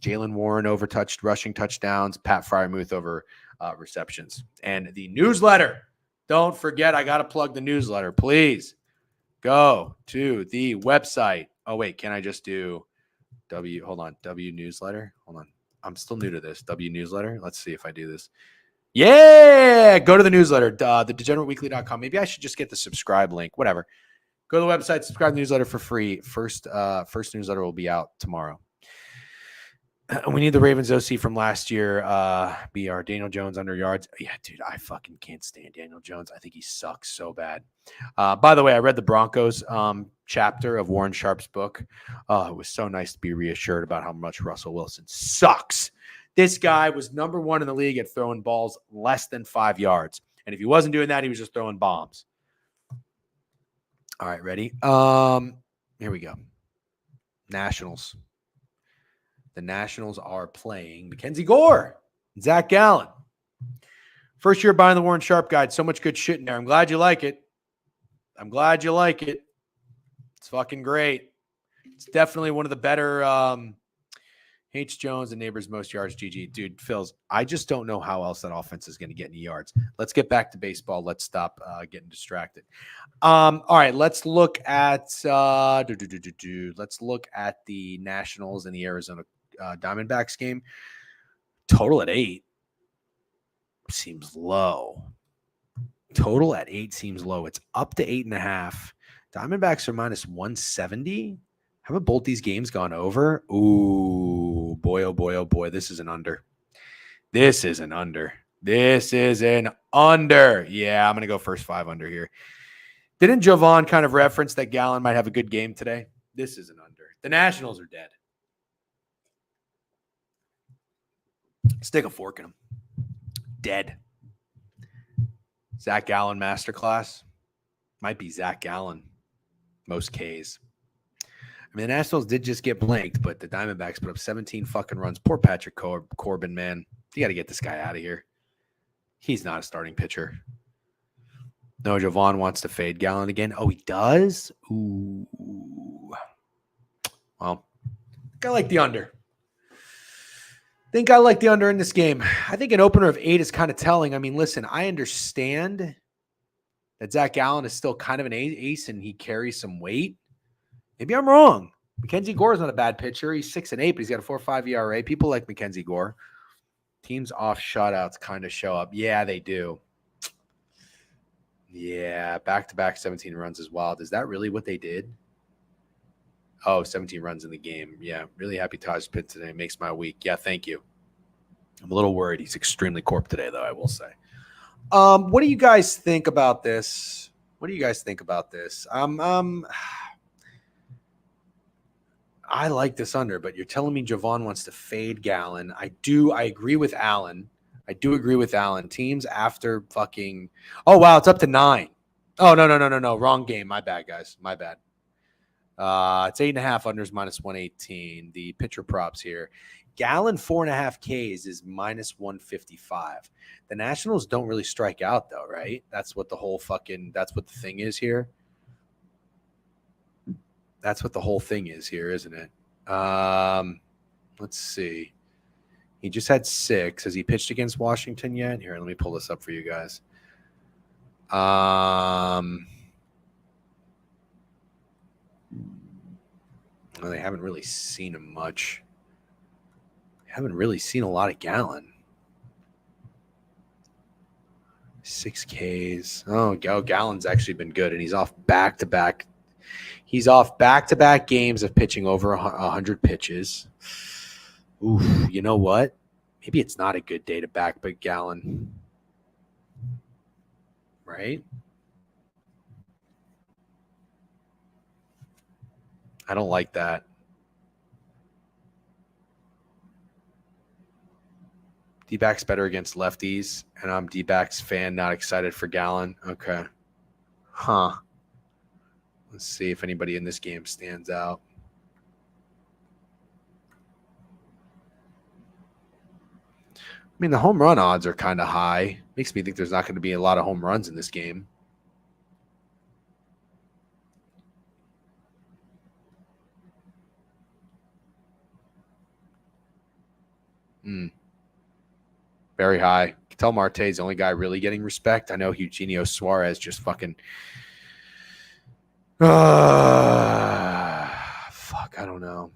Jalen Warren over rushing touchdowns. Pat Fryermuth over receptions. And the newsletter. Don't forget, I got to plug the newsletter. Please go to the website. Oh, wait, can I just do hold on, W newsletter? Hold on. I'm still new to this. W newsletter. Let's see if I do this. Yeah, go to the newsletter, thedegenerateweekly.com. Maybe I should just get the subscribe link, whatever. Go to the website, subscribe to the newsletter for free. First newsletter will be out tomorrow. We need the Ravens OC from last year be our Daniel Jones under yards. Yeah, dude, I fucking can't stand Daniel Jones. I think he sucks so bad. By the way, I read the Broncos chapter of Warren Sharp's book. It was so nice to be reassured about how much Russell Wilson sucks. This guy was number one in the league at throwing balls less than 5 yards. And if he wasn't doing that, he was just throwing bombs. All right, ready? Here we go. Nationals. The Nationals are playing Mackenzie Gore, Zach Gallen. First year buying the Warren Sharp guide. So much good shit in there. I'm glad you like it. It's fucking great. It's definitely one of the better H. Jones and Neighbors most yards. GG. Dude, Phils, I just don't know how else that offense is going to get any yards. Let's get back to baseball. Let's stop getting distracted. All right, let's look at let's look at the Nationals and the Arizona Diamondbacks game. Total at 8 seems low. Total at 8 seems low. It's up to 8.5. Diamondbacks are minus 170. Haven't both these games gone over? Ooh, boy, oh boy, oh boy. This is an under. Yeah, I'm going to go first 5 under here. Didn't Jovan kind of reference that Gallen might have a good game today? This is an under. The Nationals are dead. Stick a fork in them. Dead. Zach Gallen masterclass. Might be Zach Gallen. Most Ks. I mean, the Nationals did just get blanked, but the Diamondbacks put up 17 fucking runs. Poor Patrick Corbin, man. You got to get this guy out of here. He's not a starting pitcher. No, Jovan wants to fade Gallen again. Oh, he does? Ooh. Well, I like the under. In this game. I think an opener of 8 is kind of telling. I mean, listen, I understand that Zach Gallen is still kind of an ace and he carries some weight. Maybe I'm wrong. Mackenzie Gore is not a bad pitcher. He's 6-8, but he's got a 4.5 ERA. People like Mackenzie Gore. Teams off shutouts kind of show up. Yeah, they do. Yeah, back-to-back 17 runs is wild. Is that really what they did? Oh, 17 runs in the game. Yeah, really happy Taj pitched today. Makes my week. Yeah, thank you. I'm a little worried. He's extremely corp today, though, I will say. What do you guys think about this? I like this under, but you're telling me Jovan wants to fade Gallen. I agree with Allen. Teams after fucking – oh, wow, it's up to 9. Oh, no. Wrong game. My bad, guys. My bad. It's 8.5 unders minus 118. The pitcher props here. Gallen 4.5 Ks is minus 155. The Nationals don't really strike out, though, right? That's what the thing is here. That's what the whole thing is here, isn't it? Let's see. He just had 6. Has he pitched against Washington yet? Here, let me pull this up for you guys. Well, they haven't really seen him much. Haven't really seen a lot of Gallen. 6 Ks. Oh, Gallen's actually been good, and he's off back-to-back. He's off back-to-back games of pitching over 100 pitches. Oof, you know what? Maybe it's not a good day to back Gallen. Right? I don't like that. D-backs better against lefties, and I'm D-backs fan, not excited for Gallen. Okay. Huh. Let's see if anybody in this game stands out. I mean, the home run odds are kind of high. Makes me think there's not going to be a lot of home runs in this game. Very high. Ketel Marte is the only guy really getting respect. I know Eugenio Suarez just fucking. Fuck, I don't know.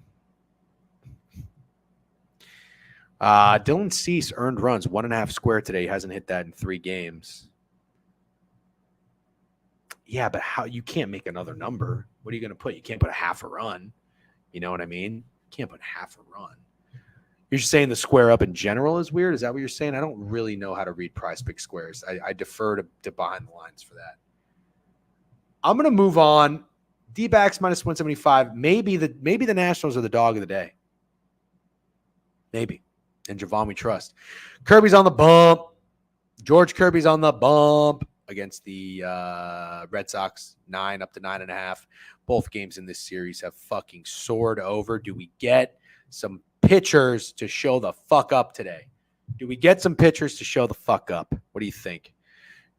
Dylan Cease earned runs 1.5 square today. He hasn't hit that in 3 games. Yeah, but how you can't make another number? What are you going to put? You can't put a half a run. You know what I mean? You can't put half a run. You're just saying the square up in general is weird? Is that what you're saying? I don't really know how to read Prize Pick squares. I defer to behind the lines for that. I'm going to move on. D-backs minus 175. Maybe the Nationals are the dog of the day. Maybe. And Javon we trust. Kirby's on the bump. George Kirby's on the bump against the Red Sox. 9 up to 9.5. Both games in this series have fucking soared over. Do we get some pitchers to show the fuck up today? Do we get some pitchers to show the fuck up? What do you think?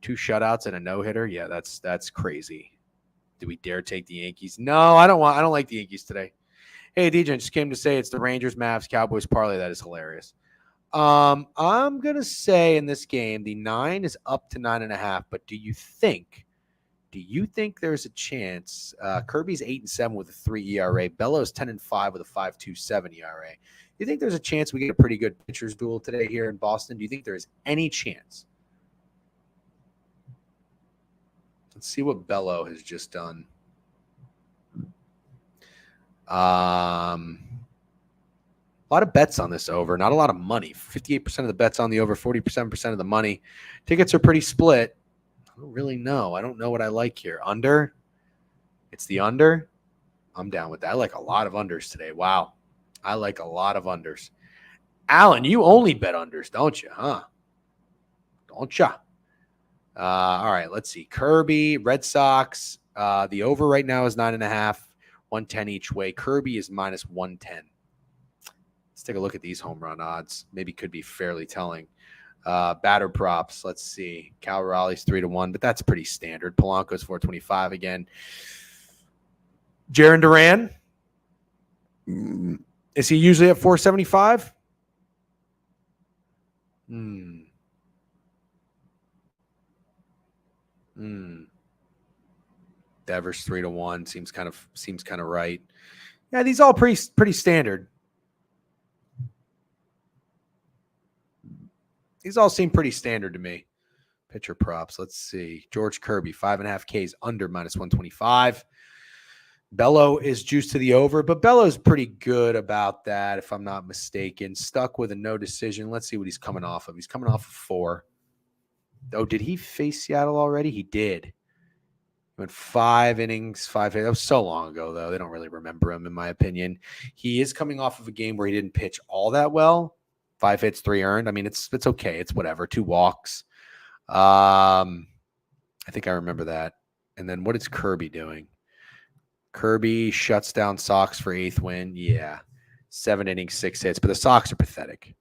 2 shutouts and a no-hitter? Yeah, that's crazy. Do we dare take the Yankees? No, I don't like the Yankees today. Hey, DJ, just came to say it's the Rangers, Mavs, Cowboys parlay. That is hilarious. I'm going to say in this game, the 9 is up to 9.5, but do you think there's a chance? Kirby's 8-7 with a 3 ERA. Bellows 10-5 with a 5.27 ERA. Do you think there's a chance we get a pretty good pitchers duel today here in Boston? Do you think there's any chance? Let's see what Bello has just done. A lot of bets on this over, not a lot of money. 58% of the bets on the over, 47% of the money. Tickets are pretty split. I don't really know. I don't know what I like here. Under? It's the under? I'm down with that. I like a lot of unders today. Wow. I like a lot of unders. Alan, you only bet unders, don't you? Huh? Don't ya? All right, let's see. Kirby, Red Sox. The over right now is 9.5, 110 each way. Kirby is minus 110. Let's take a look at these home run odds. Maybe could be fairly telling. Batter props. Let's see. Cal Raleigh's 3-1, but that's pretty standard. Polanco's 425 again. Jarren Duran. Is he usually at 475? Devers 3-1 seems kind of right. Yeah, these all pretty standard. These all seem pretty standard to me. Pitcher props. Let's see. George Kirby 5.5 Ks under minus 125. Bello is juiced to the over, but Bello's pretty good about that, if I'm not mistaken. Stuck with a no decision. Let's see what he's coming off of. He's coming off of 4. Oh, did he face Seattle already? He did. He went 5 innings, 5 hits. That was so long ago, though. They don't really remember him, in my opinion. He is coming off of a game where he didn't pitch all that well. 5 hits, 3 earned. I mean, it's okay. It's whatever. 2 walks. I think I remember that. And then what is Kirby doing? Kirby shuts down Sox for 8th win. Yeah. 7 innings, 6 hits. But the Sox are pathetic.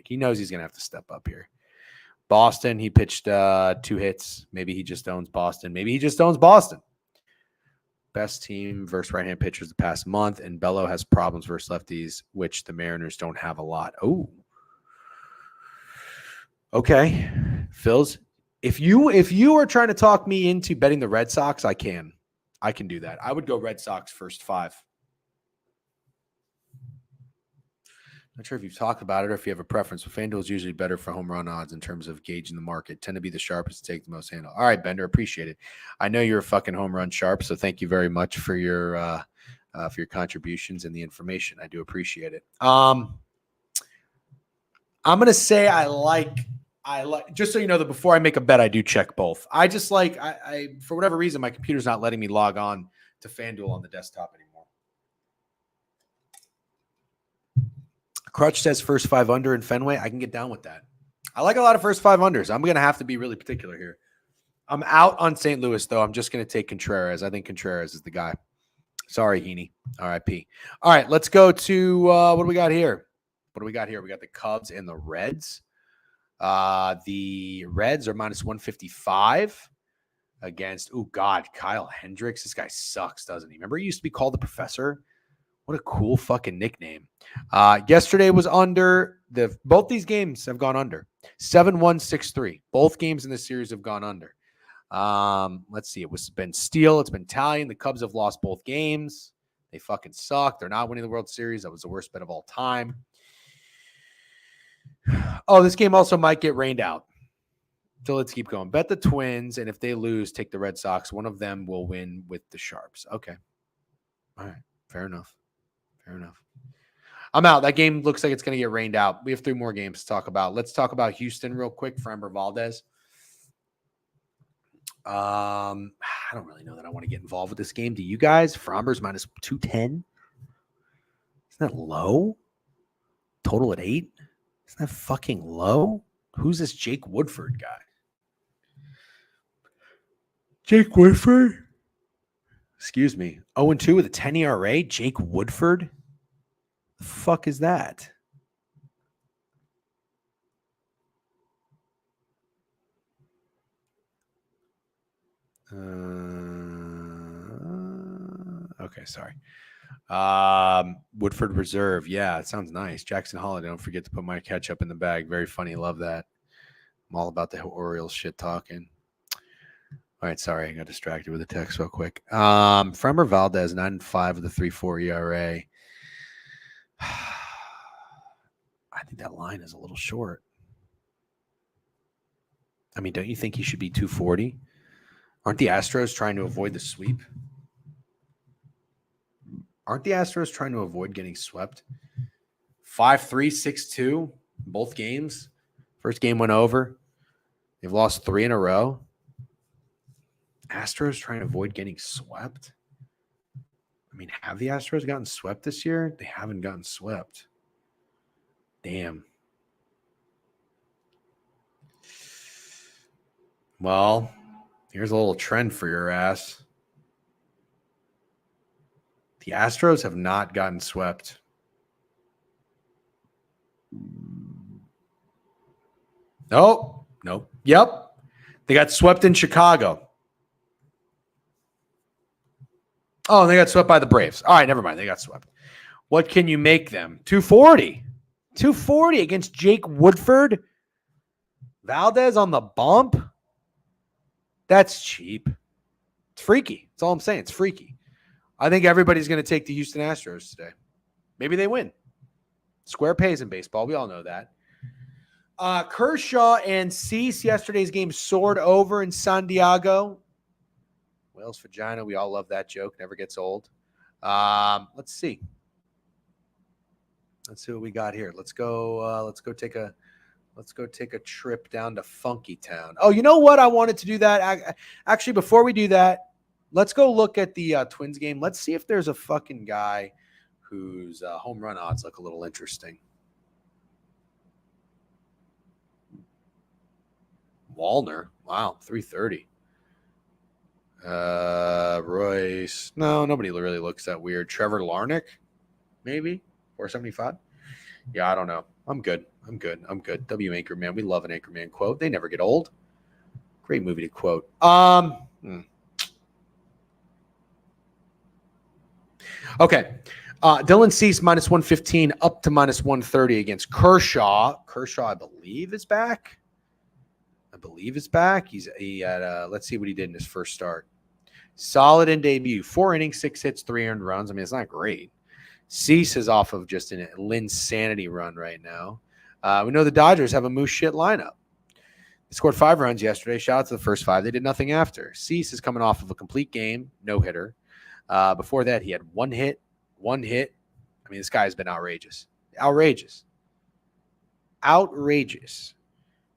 He knows he's going to have to step up here. Boston, he pitched 2 hits. Maybe he just owns Boston. Best team versus right-hand pitchers the past month, and Bello has problems versus lefties, which the Mariners don't have a lot. Oh. Okay. Phils, if you are trying to talk me into betting the Red Sox, I can do that. I would go Red Sox first 5. Not sure if you've talked about it or if you have a preference, but FanDuel is usually better for home run odds in terms of gauging the market. Tend to be the sharpest to take the most handle. All right, Bender, appreciate it. I know you're a fucking home run sharp, so thank you very much for your contributions and the information. I do appreciate it. I'm gonna say I like. Just so you know that before I make a bet, I do check both. I just like I for whatever reason my computer's not letting me log on to FanDuel on the desktop anymore. Crutch says first 5 under in Fenway. I can get down with that. I like a lot of first 5 unders. I'm going to have to be really particular here. I'm out on St. Louis, though. I'm just going to take Contreras. I think Contreras is the guy. Sorry, Heaney. RIP. All right, let's go to what do we got here? We got the Cubs and the Reds. The Reds are minus 155 against, Kyle Hendricks. This guy sucks, doesn't he? Remember he used to be called the Professor What a cool fucking nickname. Yesterday was under. Both these games have gone under. 7-1, 6-3. Both games in this series have gone under. Let's see. It's been Steele. It's been Italian. The Cubs have lost both games. They fucking suck. They're not winning the World Series. That was the worst bet of all time. Oh, this game also might get rained out. So let's keep going. Bet the Twins, and if they lose, take the Red Sox. One of them will win with the Sharps. Okay. All right. Fair enough. I'm out. That game looks like it's going to get rained out. We have 3 more games to talk about. Let's talk about Houston real quick. Framber Valdez. I don't really know that I want to get involved with this game. Do you guys? Framber's minus 210. Isn't that low? Total at 8. Isn't that fucking low? Who's this Jake Woodford guy? Jake Woodford? Excuse me. 0-2 with a 10 ERA? Jake Woodford? The fuck is that? Okay, sorry. Woodford Reserve. Yeah, it sounds nice. Jackson Holiday. Don't forget to put my ketchup in the bag. Very funny. Love that. I'm all about the Orioles shit talking. All right, sorry. I got distracted with a text real quick. Framber Valdez, 9.5 with a 3.4 ERA. I think that line is a little short. I mean, don't you think he should be 240? Aren't the Astros trying to avoid the sweep? Aren't the Astros trying to avoid getting swept? 5-3, 6-2, both games. First game went over. They've lost 3 in a row. Astros trying to avoid getting swept? I mean, have the Astros gotten swept this year? They haven't gotten swept. Damn. Well, here's a little trend for your ass. The Astros have not gotten swept. Nope. Yep. They got swept in Chicago. Oh, they got swept by the Braves. All right, never mind. They got swept. What can you make them? 240. 240 against Jake Woodford. Valdez on the bump. That's cheap. It's freaky. That's all I'm saying. It's freaky. I think everybody's going to take the Houston Astros today. Maybe they win. Square pays in baseball. We all know that. Kershaw and Cease, yesterday's game soared over in San Diego. Whale's vagina. We all love that joke. Never gets old. Let's see. Let's see what we got here. Let's go take a trip down to Funky Town. Oh, you know what? I wanted to do that. Actually, before we do that, let's go look at the Twins game. Let's see if there's a fucking guy whose home run odds look a little interesting. Wallner. Wow, 330. Royce. No, nobody really looks that weird. Trevor Larnach, maybe 475. Yeah, I don't know. I'm good. W Anchorman. We love an Anchorman quote. They never get old. Great movie to quote. Okay. Dylan Cease minus 115 up to minus 130 against Kershaw. Kershaw, I believe, is back. He had let's see what he did in his first start. Solid in debut. 4 innings, 6 hits, 3 earned runs. I mean, it's not great. Cease is off of just an insanity run right now. We know the Dodgers have a moose shit lineup. They scored 5 runs yesterday. Shout out to the first 5. They did nothing after. Cease is coming off of a complete game, no hitter. Before that, he had one hit. I mean, this guy's been outrageous.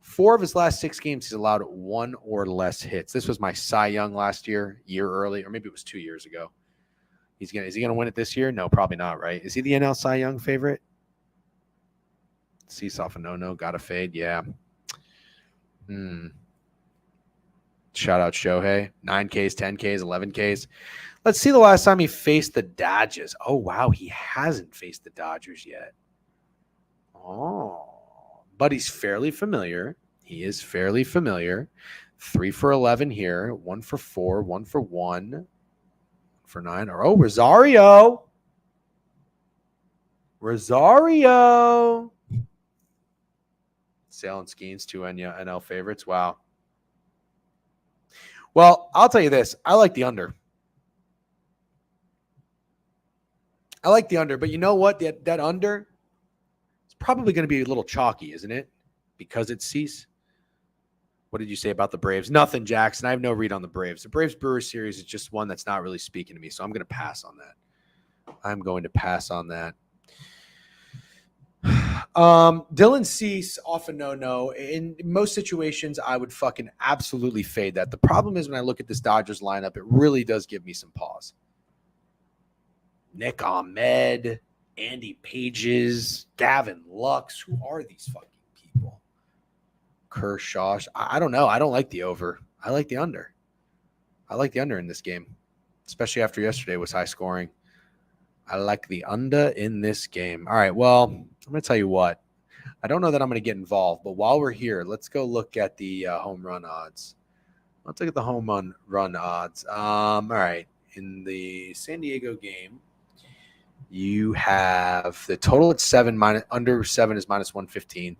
4 of his last 6 games, he's allowed 1 or less hits. This was my Cy Young last year early, or maybe it was 2 years ago. Is he gonna win it this year? No, probably not, right? Is he the NL Cy Young favorite? Cease off a no, got a fade, yeah. Shout out Shohei. 9Ks, 10Ks, 11Ks. Let's see the last time he faced the Dodgers. Oh, wow, he hasn't faced the Dodgers yet. Oh. But he's fairly familiar. He is fairly familiar. 3 for 11 here. 1 for 4. 1 for 1. For 9. Oh, Rosario. Rosario. Sale and Skeens, 2 NL favorites. Wow. Well, I'll tell you this. I like the under. But you know what? That under is probably going to be a little chalky, isn't it? Because it's Cease. What did you say about the Braves? Nothing, Jackson. I have no read on the Braves. The Braves-Brewers series is just one that's not really speaking to me, so I'm going to pass on that. Dylan Cease, off a no. In most situations, I would fucking absolutely fade that. The problem is when I look at this Dodgers lineup, it really does give me some pause. Nick Ahmed, Andy Pages, Gavin Lux. Who are these fucking people? Kershaw. I don't know. I don't like the over. I like the under. I like the under in this game, especially after yesterday was high scoring. I like the under in this game. All right, well, I'm going to tell you what. I don't know that I'm going to get involved, but while we're here, let's go look at the home run odds. Let's look at the home run odds. All right, in the San Diego game, you have the total at 7, under 7 is minus 115.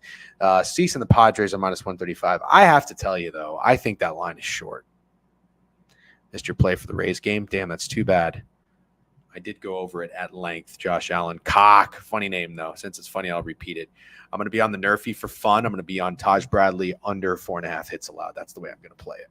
Cease and the Padres are minus 135. I have to tell you, though, I think that line is short. Missed your play for the Rays game. Damn, that's too bad. I did go over it at length. Josh Allen. Cock. Funny name, though. Since it's funny, I'll repeat it. I'm going to be on the Nerfy for fun. I'm going to be on Taj Bradley under 4.5 hits allowed. That's the way I'm going to play it.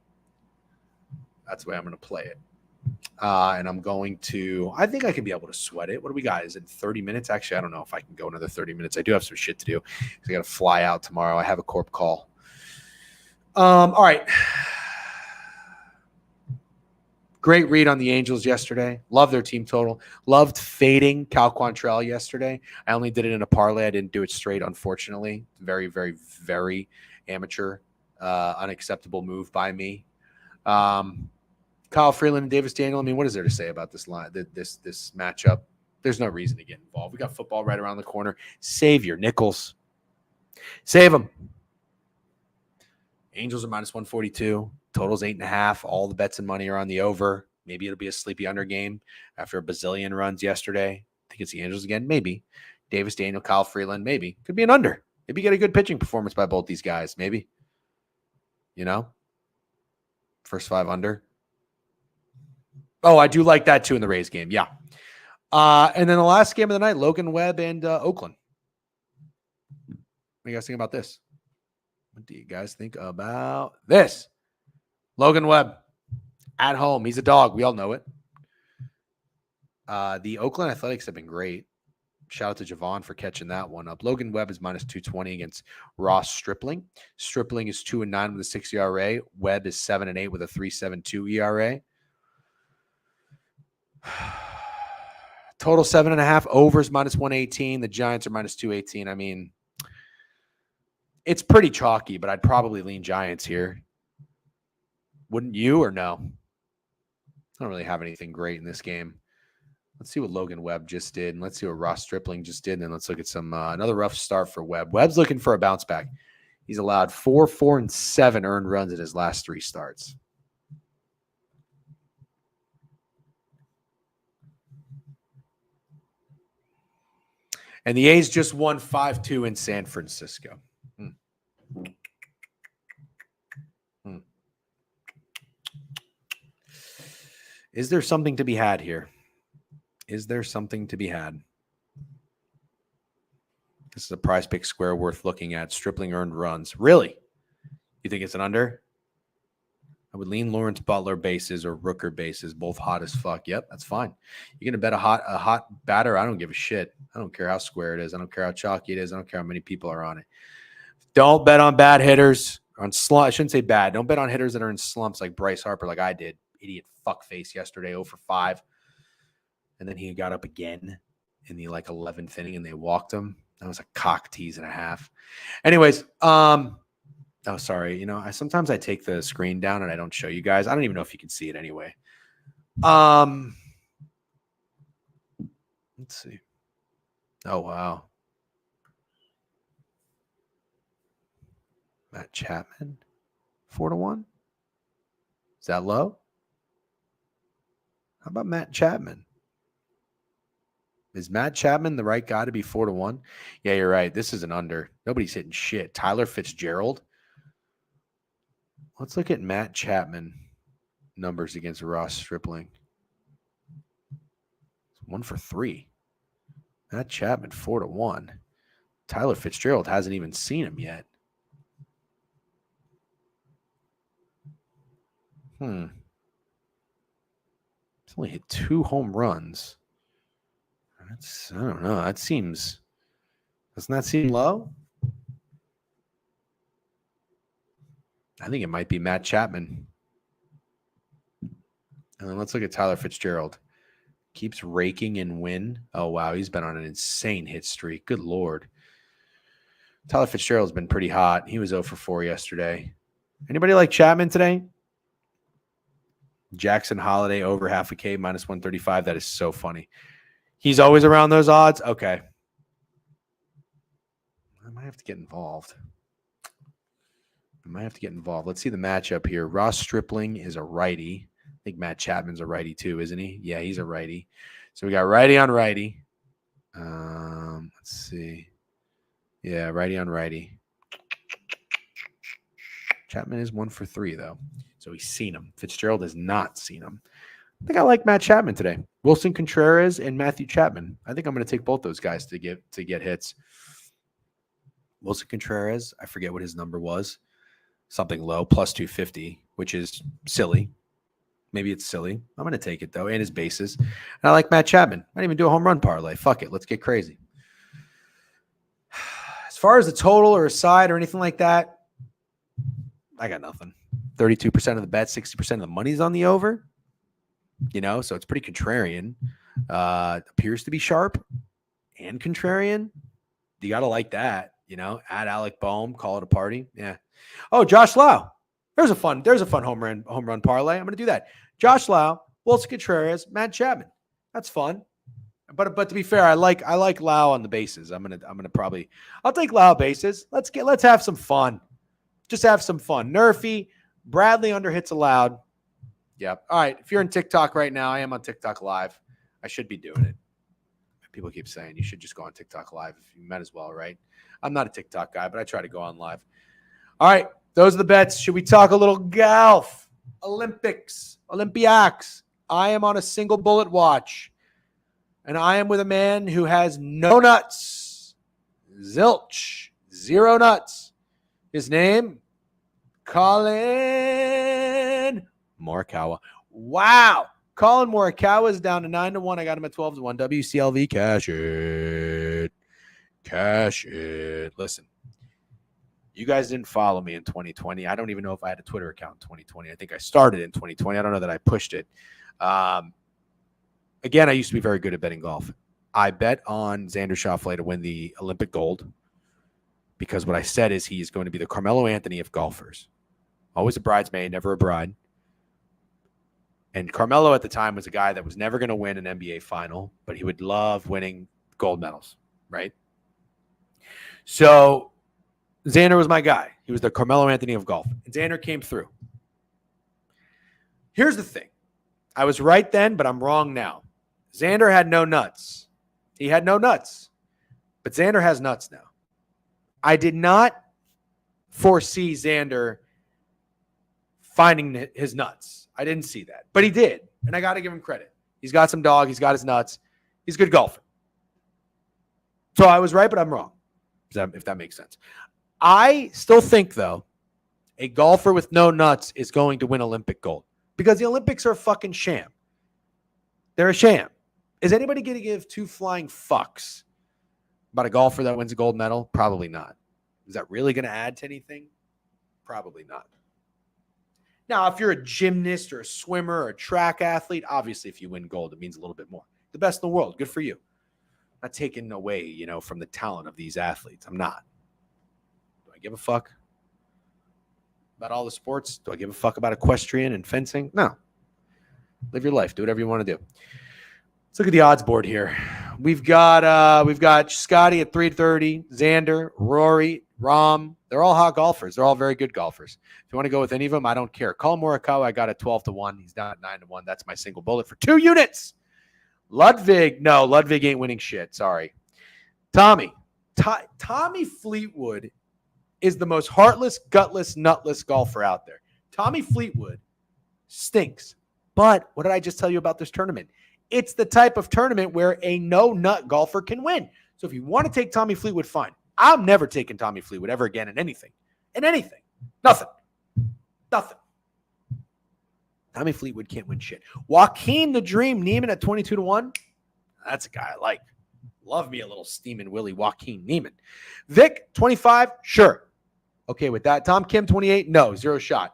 And I'm going to – I think I can be able to sweat it. What do we got? Is it 30 minutes? Actually, I don't know if I can go another 30 minutes. I do have some shit to do. I got to fly out tomorrow. I have a corp call. All right. Great read on the Angels yesterday. Love their team total. Loved fading Cal Quantrill yesterday. I only did it in a parlay. I didn't do it straight, unfortunately. Very, very, very amateur, unacceptable move by me. Kyle Freeland and Davis Daniel. I mean, what is there to say about this line? This matchup? There's no reason to get involved. We got football right around the corner. Save your nickels. Save them. Angels are minus 142. Total's 8.5. All the bets and money are on the over. Maybe it'll be a sleepy under game after a bazillion runs yesterday. I think it's the Angels again. Maybe. Davis Daniel, Kyle Freeland. Maybe. Could be an under. Maybe get a good pitching performance by both these guys. Maybe. You know? First 5 under. Oh, I do like that too in the Rays game. Yeah. And then the last game of the night, Logan Webb and Oakland. What do you guys think about this? What do you guys think about this? Logan Webb at home. He's a dog. We all know it. The Oakland Athletics have been great. Shout out to Javon for catching that one up. Logan Webb is minus 220 against Ross Stripling. Stripling is 2-9 with a 6 ERA. Webb is 7-8 with a 3.72 ERA. Total 7.5. Overs minus 118. The Giants are minus 218. I mean, it's pretty chalky, but I'd probably lean Giants here. Wouldn't you or no? I don't really have anything great in this game. Let's see what Logan Webb just did, and let's see what Ross Stripling just did, and then let's look at some another rough start for Webb. Webb's looking for a bounce back. He's allowed 4, 4, and 7 earned runs in his last 3 starts. And the A's just won 5-2 in San Francisco. Is there something to be had here? Is there something to be had? This is a prize pick square worth looking at. Stripling earned runs. Really? You think it's an under? I would lean Lawrence Butler bases or Rooker bases, both hot as fuck. Yep, that's fine. You're going to bet a hot batter? I don't give a shit. I don't care how square it is. I don't care how chalky it is. I don't care how many people are on it. Don't bet on bad hitters. On slump. I shouldn't say bad. Don't bet on hitters that are in slumps like Bryce Harper, like I did. Idiot fuckface yesterday, 0 for 5. And then he got up again in the 11th inning and they walked him. That was a cock tease and a half. Anyways, oh, sorry. Sometimes I take the screen down and I don't show you guys. I don't even know if you can see it anyway. Let's see. Oh, wow. Matt Chapman, 4-1. Is that low? How about Matt Chapman? Is Matt Chapman the right guy to be 4-1? Yeah, you're right. This is an under. Nobody's hitting shit. Tyler Fitzgerald. Let's look at Matt Chapman numbers against Ross Stripling. 1 for 3. Matt Chapman 4-1. Tyler Fitzgerald hasn't even seen him yet. He's only hit 2 home runs. I don't know. Doesn't that seem low? I think it might be Matt Chapman. And then let's look at Tyler Fitzgerald. Keeps raking in win. Oh, wow. He's been on an insane hit streak. Good Lord. Tyler Fitzgerald's been pretty hot. He was 0 for 4 yesterday. Anybody like Chapman today? Jackson Holiday over half a K, minus 135. That is so funny. He's always around those odds? Okay. I might have to get involved. Let's see the matchup here. Ross Stripling is a righty. I think Matt Chapman's a righty too, isn't he? Yeah, he's a righty. So we got righty on righty. Let's see. Yeah, righty on righty. Chapman is 1 for 3, though. So he's seen him. Fitzgerald has not seen him. I think I like Matt Chapman today. Wilson Contreras and Matthew Chapman. I think I'm going to take both those guys to get hits. Wilson Contreras, I forget what his number was. Something low, plus 250, which is silly. Maybe it's silly. I'm going to take it, though, and his bases. And I like Matt Chapman. I didn't even do a home run parlay. Fuck it. Let's get crazy. As far as the total or a side or anything like that, I got nothing. 32% of the bet, 60% of the money's on the over. So it's pretty contrarian. Appears to be sharp and contrarian. You got to like that, Add Alec Boehm, call it a party. Yeah. Oh, Josh Lau. There's a fun home run parlay. I'm going to do that. Josh Lau, Wilson Contreras, Matt Chapman. That's fun. But to be fair, I like Lau on the bases. I'll take Lau bases. Let's have some fun. Just have some fun. Nerfy, Bradley under hits allowed. Yep. All right. If you're in TikTok right now, I am on TikTok Live. I should be doing it. People keep saying you should just go on TikTok Live. If you might as well, right? I'm not a TikTok guy, but I try to go on live. All right. Those are the bets. Should we talk a little golf? Olympiacs. I am on a single bullet watch. And I am with a man who has no nuts. Zilch. 0 nuts. His name, Colin Morikawa. Wow. Colin Morikawa is down to 9-1. I got him at 12-1. WCLV, cash it. Listen, you guys didn't follow me in 2020. I don't even know if I had a Twitter account in 2020. I think I started in 2020. I don't know that I pushed it. Again, I used to be very good at betting golf. I bet on Xander Schauffele to win the Olympic gold because what I said is he is going to be the Carmelo Anthony of golfers. Always a bridesmaid, never a bride. And Carmelo at the time was a guy that was never going to win an NBA final, but he would love winning gold medals, right? So Xander was my guy. He was the Carmelo Anthony of golf. And Xander came through. Here's the thing. I was right then, but I'm wrong now. Xander had no nuts. He had no nuts. But Xander has nuts now. I did not foresee Xander finding his nuts. I didn't see that. But he did. And I got to give him credit. He's got some dog. He's got his nuts. He's a good golfer. So I was right, but I'm wrong. If that makes sense. I still think, though, a golfer with no nuts is going to win Olympic gold. Because the Olympics are a fucking sham. They're a sham. Is anybody going to give 2 flying fucks about a golfer that wins a gold medal? Probably not. Is that really going to add to anything? Probably not. Now, if you're a gymnast or a swimmer or a track athlete, obviously if you win gold, it means a little bit more. The best in the world. Good for you. I'm not taking away, from the talent of these athletes. I'm not. Do I give a fuck about all the sports? Do I give a fuck about equestrian and fencing? No. Live your life. Do whatever you want to do. Let's look at the odds board here. We've got Scotty at 330, Xander, Rory, Rahm. They're all hot golfers. They're all very good golfers. If you want to go with any of them, I don't care. Colin Morikawa, I got at 12-1. He's down at 9-1. That's my single bullet for 2 units. Ludwig. No, Ludwig ain't winning shit. Sorry. Tommy Fleetwood is the most heartless, gutless, nutless golfer out there. Tommy Fleetwood stinks. But what did I just tell you about this tournament? It's the type of tournament where a no-nut golfer can win. So if you want to take Tommy Fleetwood, fine. I'm never taking Tommy Fleetwood ever again in anything. In anything. Nothing. Tommy Fleetwood can't win shit. Joaquin the Dream Niemann at 22-1. That's a guy I like. Love me a little steaming Willie Joaquin Niemann. Vic, 25. Sure. Okay with that. Tom Kim, 28. No, zero shot.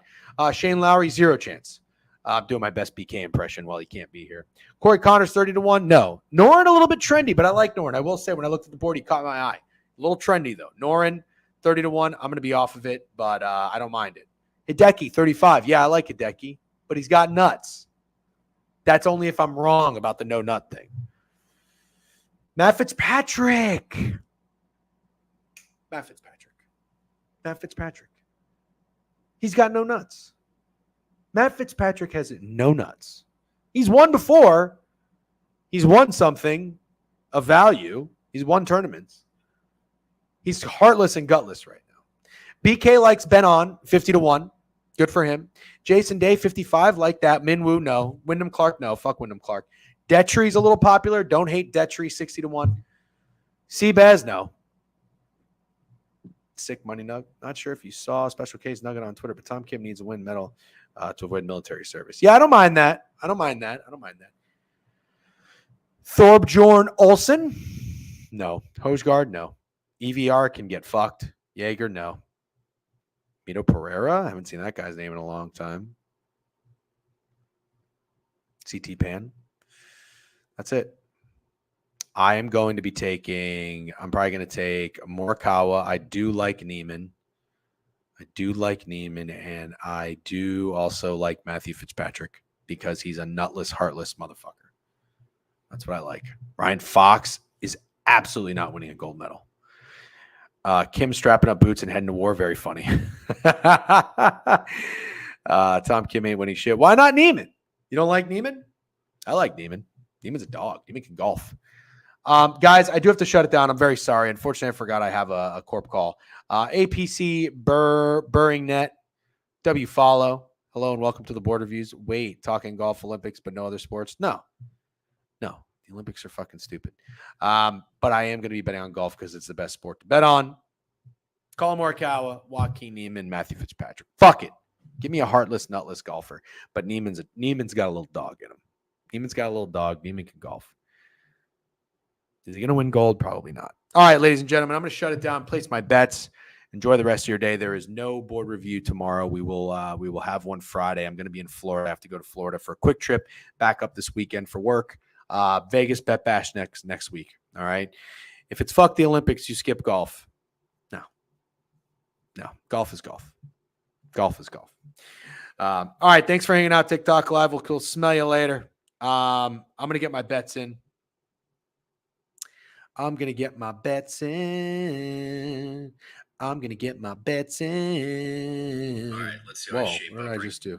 Shane Lowry, zero chance. I'm doing my best BK impression while he can't be here. Corey Connors, 30-1. No. Noren, a little bit trendy, but I like Noren. I will say when I looked at the board, he caught my eye. A little trendy, though. Noren, 30-1. I'm going to be off of it, but I don't mind it. Hideki, 35. Yeah, I like Hideki, but he's got nuts. That's only if I'm wrong about the no nut thing. Matt Fitzpatrick. He's got no nuts. Matt Fitzpatrick has no nuts. He's won before. He's won something of value. He's won tournaments. He's heartless and gutless right now. BK likes Ben On, 50-1. Good for him. Jason Day, 55. Like that. Minwoo, no. Wyndham Clark, no. Fuck Wyndham Clark. Detry's a little popular. Don't hate Detry, 60-1. Seabaz, no. Sick money nug. Not sure if you saw a special case nugget on Twitter, but Tom Kim needs a win medal to avoid military service. Yeah, I don't mind that. Thorbjorn Olsen? No. Hojgaard? No. EVR can get fucked. Jaeger? No. Mito Pereira? I haven't seen that guy's name in a long time. CT Pan? That's it. I'm probably going to take Morikawa. I do like Neiman. And I do also like Matthew Fitzpatrick because he's a nutless, heartless motherfucker. That's what I like. Ryan Fox is absolutely not winning a gold medal. Kim strapping up boots and heading to war. Very funny. Tom Kim ain't winning shit. Why not Neiman? You don't like Neiman? I like Neiman. Neiman's a dog. Neiman can golf. Guys, I do have to shut it down. I'm very sorry. Unfortunately, I forgot I have a corp call. APC Burring Net. W follow. Hello and welcome to the board reviews. Wait, talking golf Olympics, but no other sports? No. The Olympics are fucking stupid. But I am going to be betting on golf because it's the best sport to bet on. Colin Morikawa, Joaquin Niemann, Matthew Fitzpatrick. Fuck it. Give me a heartless, nutless golfer. But Niemann's got a little dog in him. Niemann can golf. Is he going to win gold? Probably not. All right, ladies and gentlemen, I'm going to shut it down, place my bets. Enjoy the rest of your day. There is no board review tomorrow. We will have one Friday. I'm going to be in Florida. I have to go to Florida for a quick trip, back up this weekend for work. Vegas Bet Bash next week. All right. If it's fuck the Olympics, you skip golf. No. Golf is golf. All right. Thanks for hanging out. TikTok Live. We'll smell you later. I'm going to get my bets in. I'm going to get my bets in. All right, let's see. Whoa, what did I just do?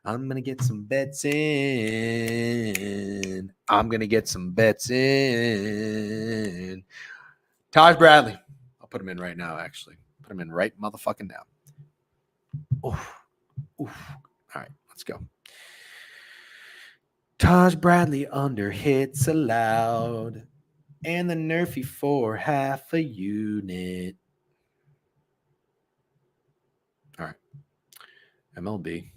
I'm going to get some bets in. Taj Bradley. I'll put him in right now, actually. Put him in right motherfucking now. Oof. All right, let's go. Taj Bradley under hits allowed. And the Nerfy for half a unit. All right. MLB.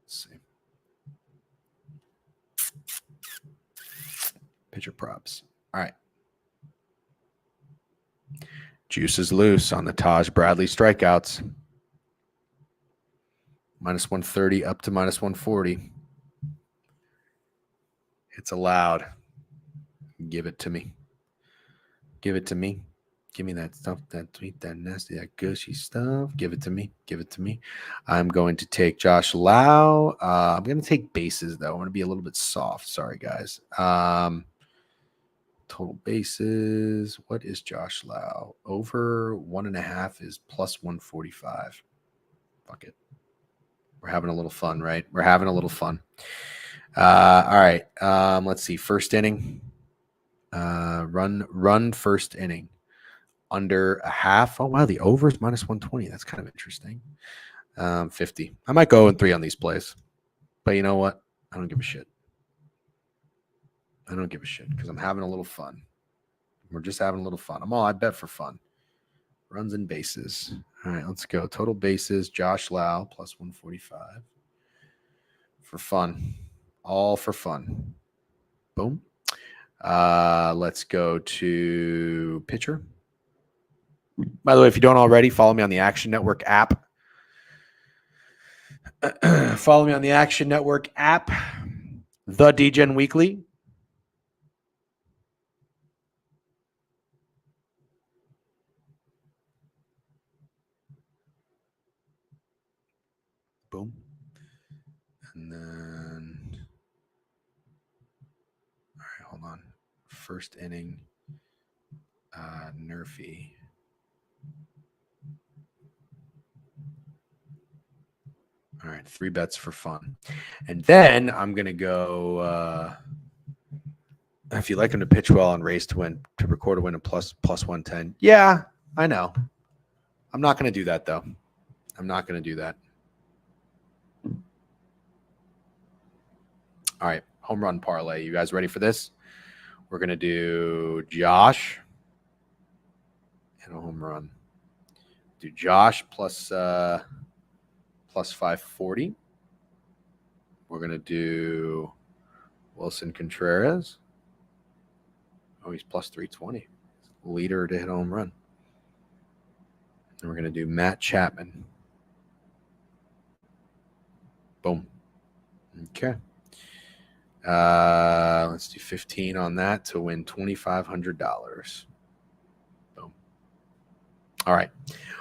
Let's see. Pitcher props. All right. Juice is loose on the Taj Bradley strikeouts. Minus 130 up to minus 140. It's allowed. Give it to me. Give me that stuff, that sweet, that nasty, that gushy stuff. Give it to me. I'm going to take Josh Lau. I'm going to take bases, though. I want to be a little bit soft. Sorry, guys. Total bases. What is Josh Lau? Over 1.5 is plus 145. Fuck it. We're having a little fun, right? We're having a little fun. All right. Let's see. First inning. Run first inning. Under a half. Oh, wow. The over is minus 120. That's kind of interesting. 50. I might go 0-3 on these plays. But you know what? I don't give a shit. I don't give a shit because I'm having a little fun. We're just having a little fun. I bet for fun. Runs and bases. All right, let's go. Total bases, Josh Lau, plus 145. For fun. All for fun. Boom. Let's go to pitcher. By the way, if you don't already, follow me on the Action Network app. Follow me on the Action Network app. The DGen Weekly. Boom. And then, all right, hold on. First inning, Nerfy. All right, 3 bets for fun. And then I'm going to go, if you like him to pitch well and race to win, to record a win, a plus 110. Yeah, I know. I'm not going to do that, though. I'm not going to do that. All right, home run parlay. You guys ready for this? We're going to do Josh and a home run. Do Josh plus 540. We're going to do Wilson Contreras. Oh, he's plus 320. Leader to hit a home run. And we're going to do Matt Chapman. Boom. Okay. Let's do 15 on that to win $2,500. Boom. All right.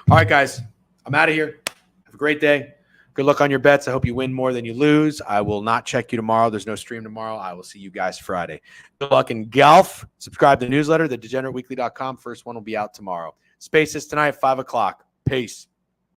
All right, guys. I'm out of here. Have a great day. Good luck on your bets. I hope you win more than you lose. I will not check you tomorrow. There's no stream tomorrow. I will see you guys Friday. Good luck in golf. Subscribe to the newsletter, thedegenerateweekly.com. First one will be out tomorrow. Spaces tonight at 5 o'clock. Peace.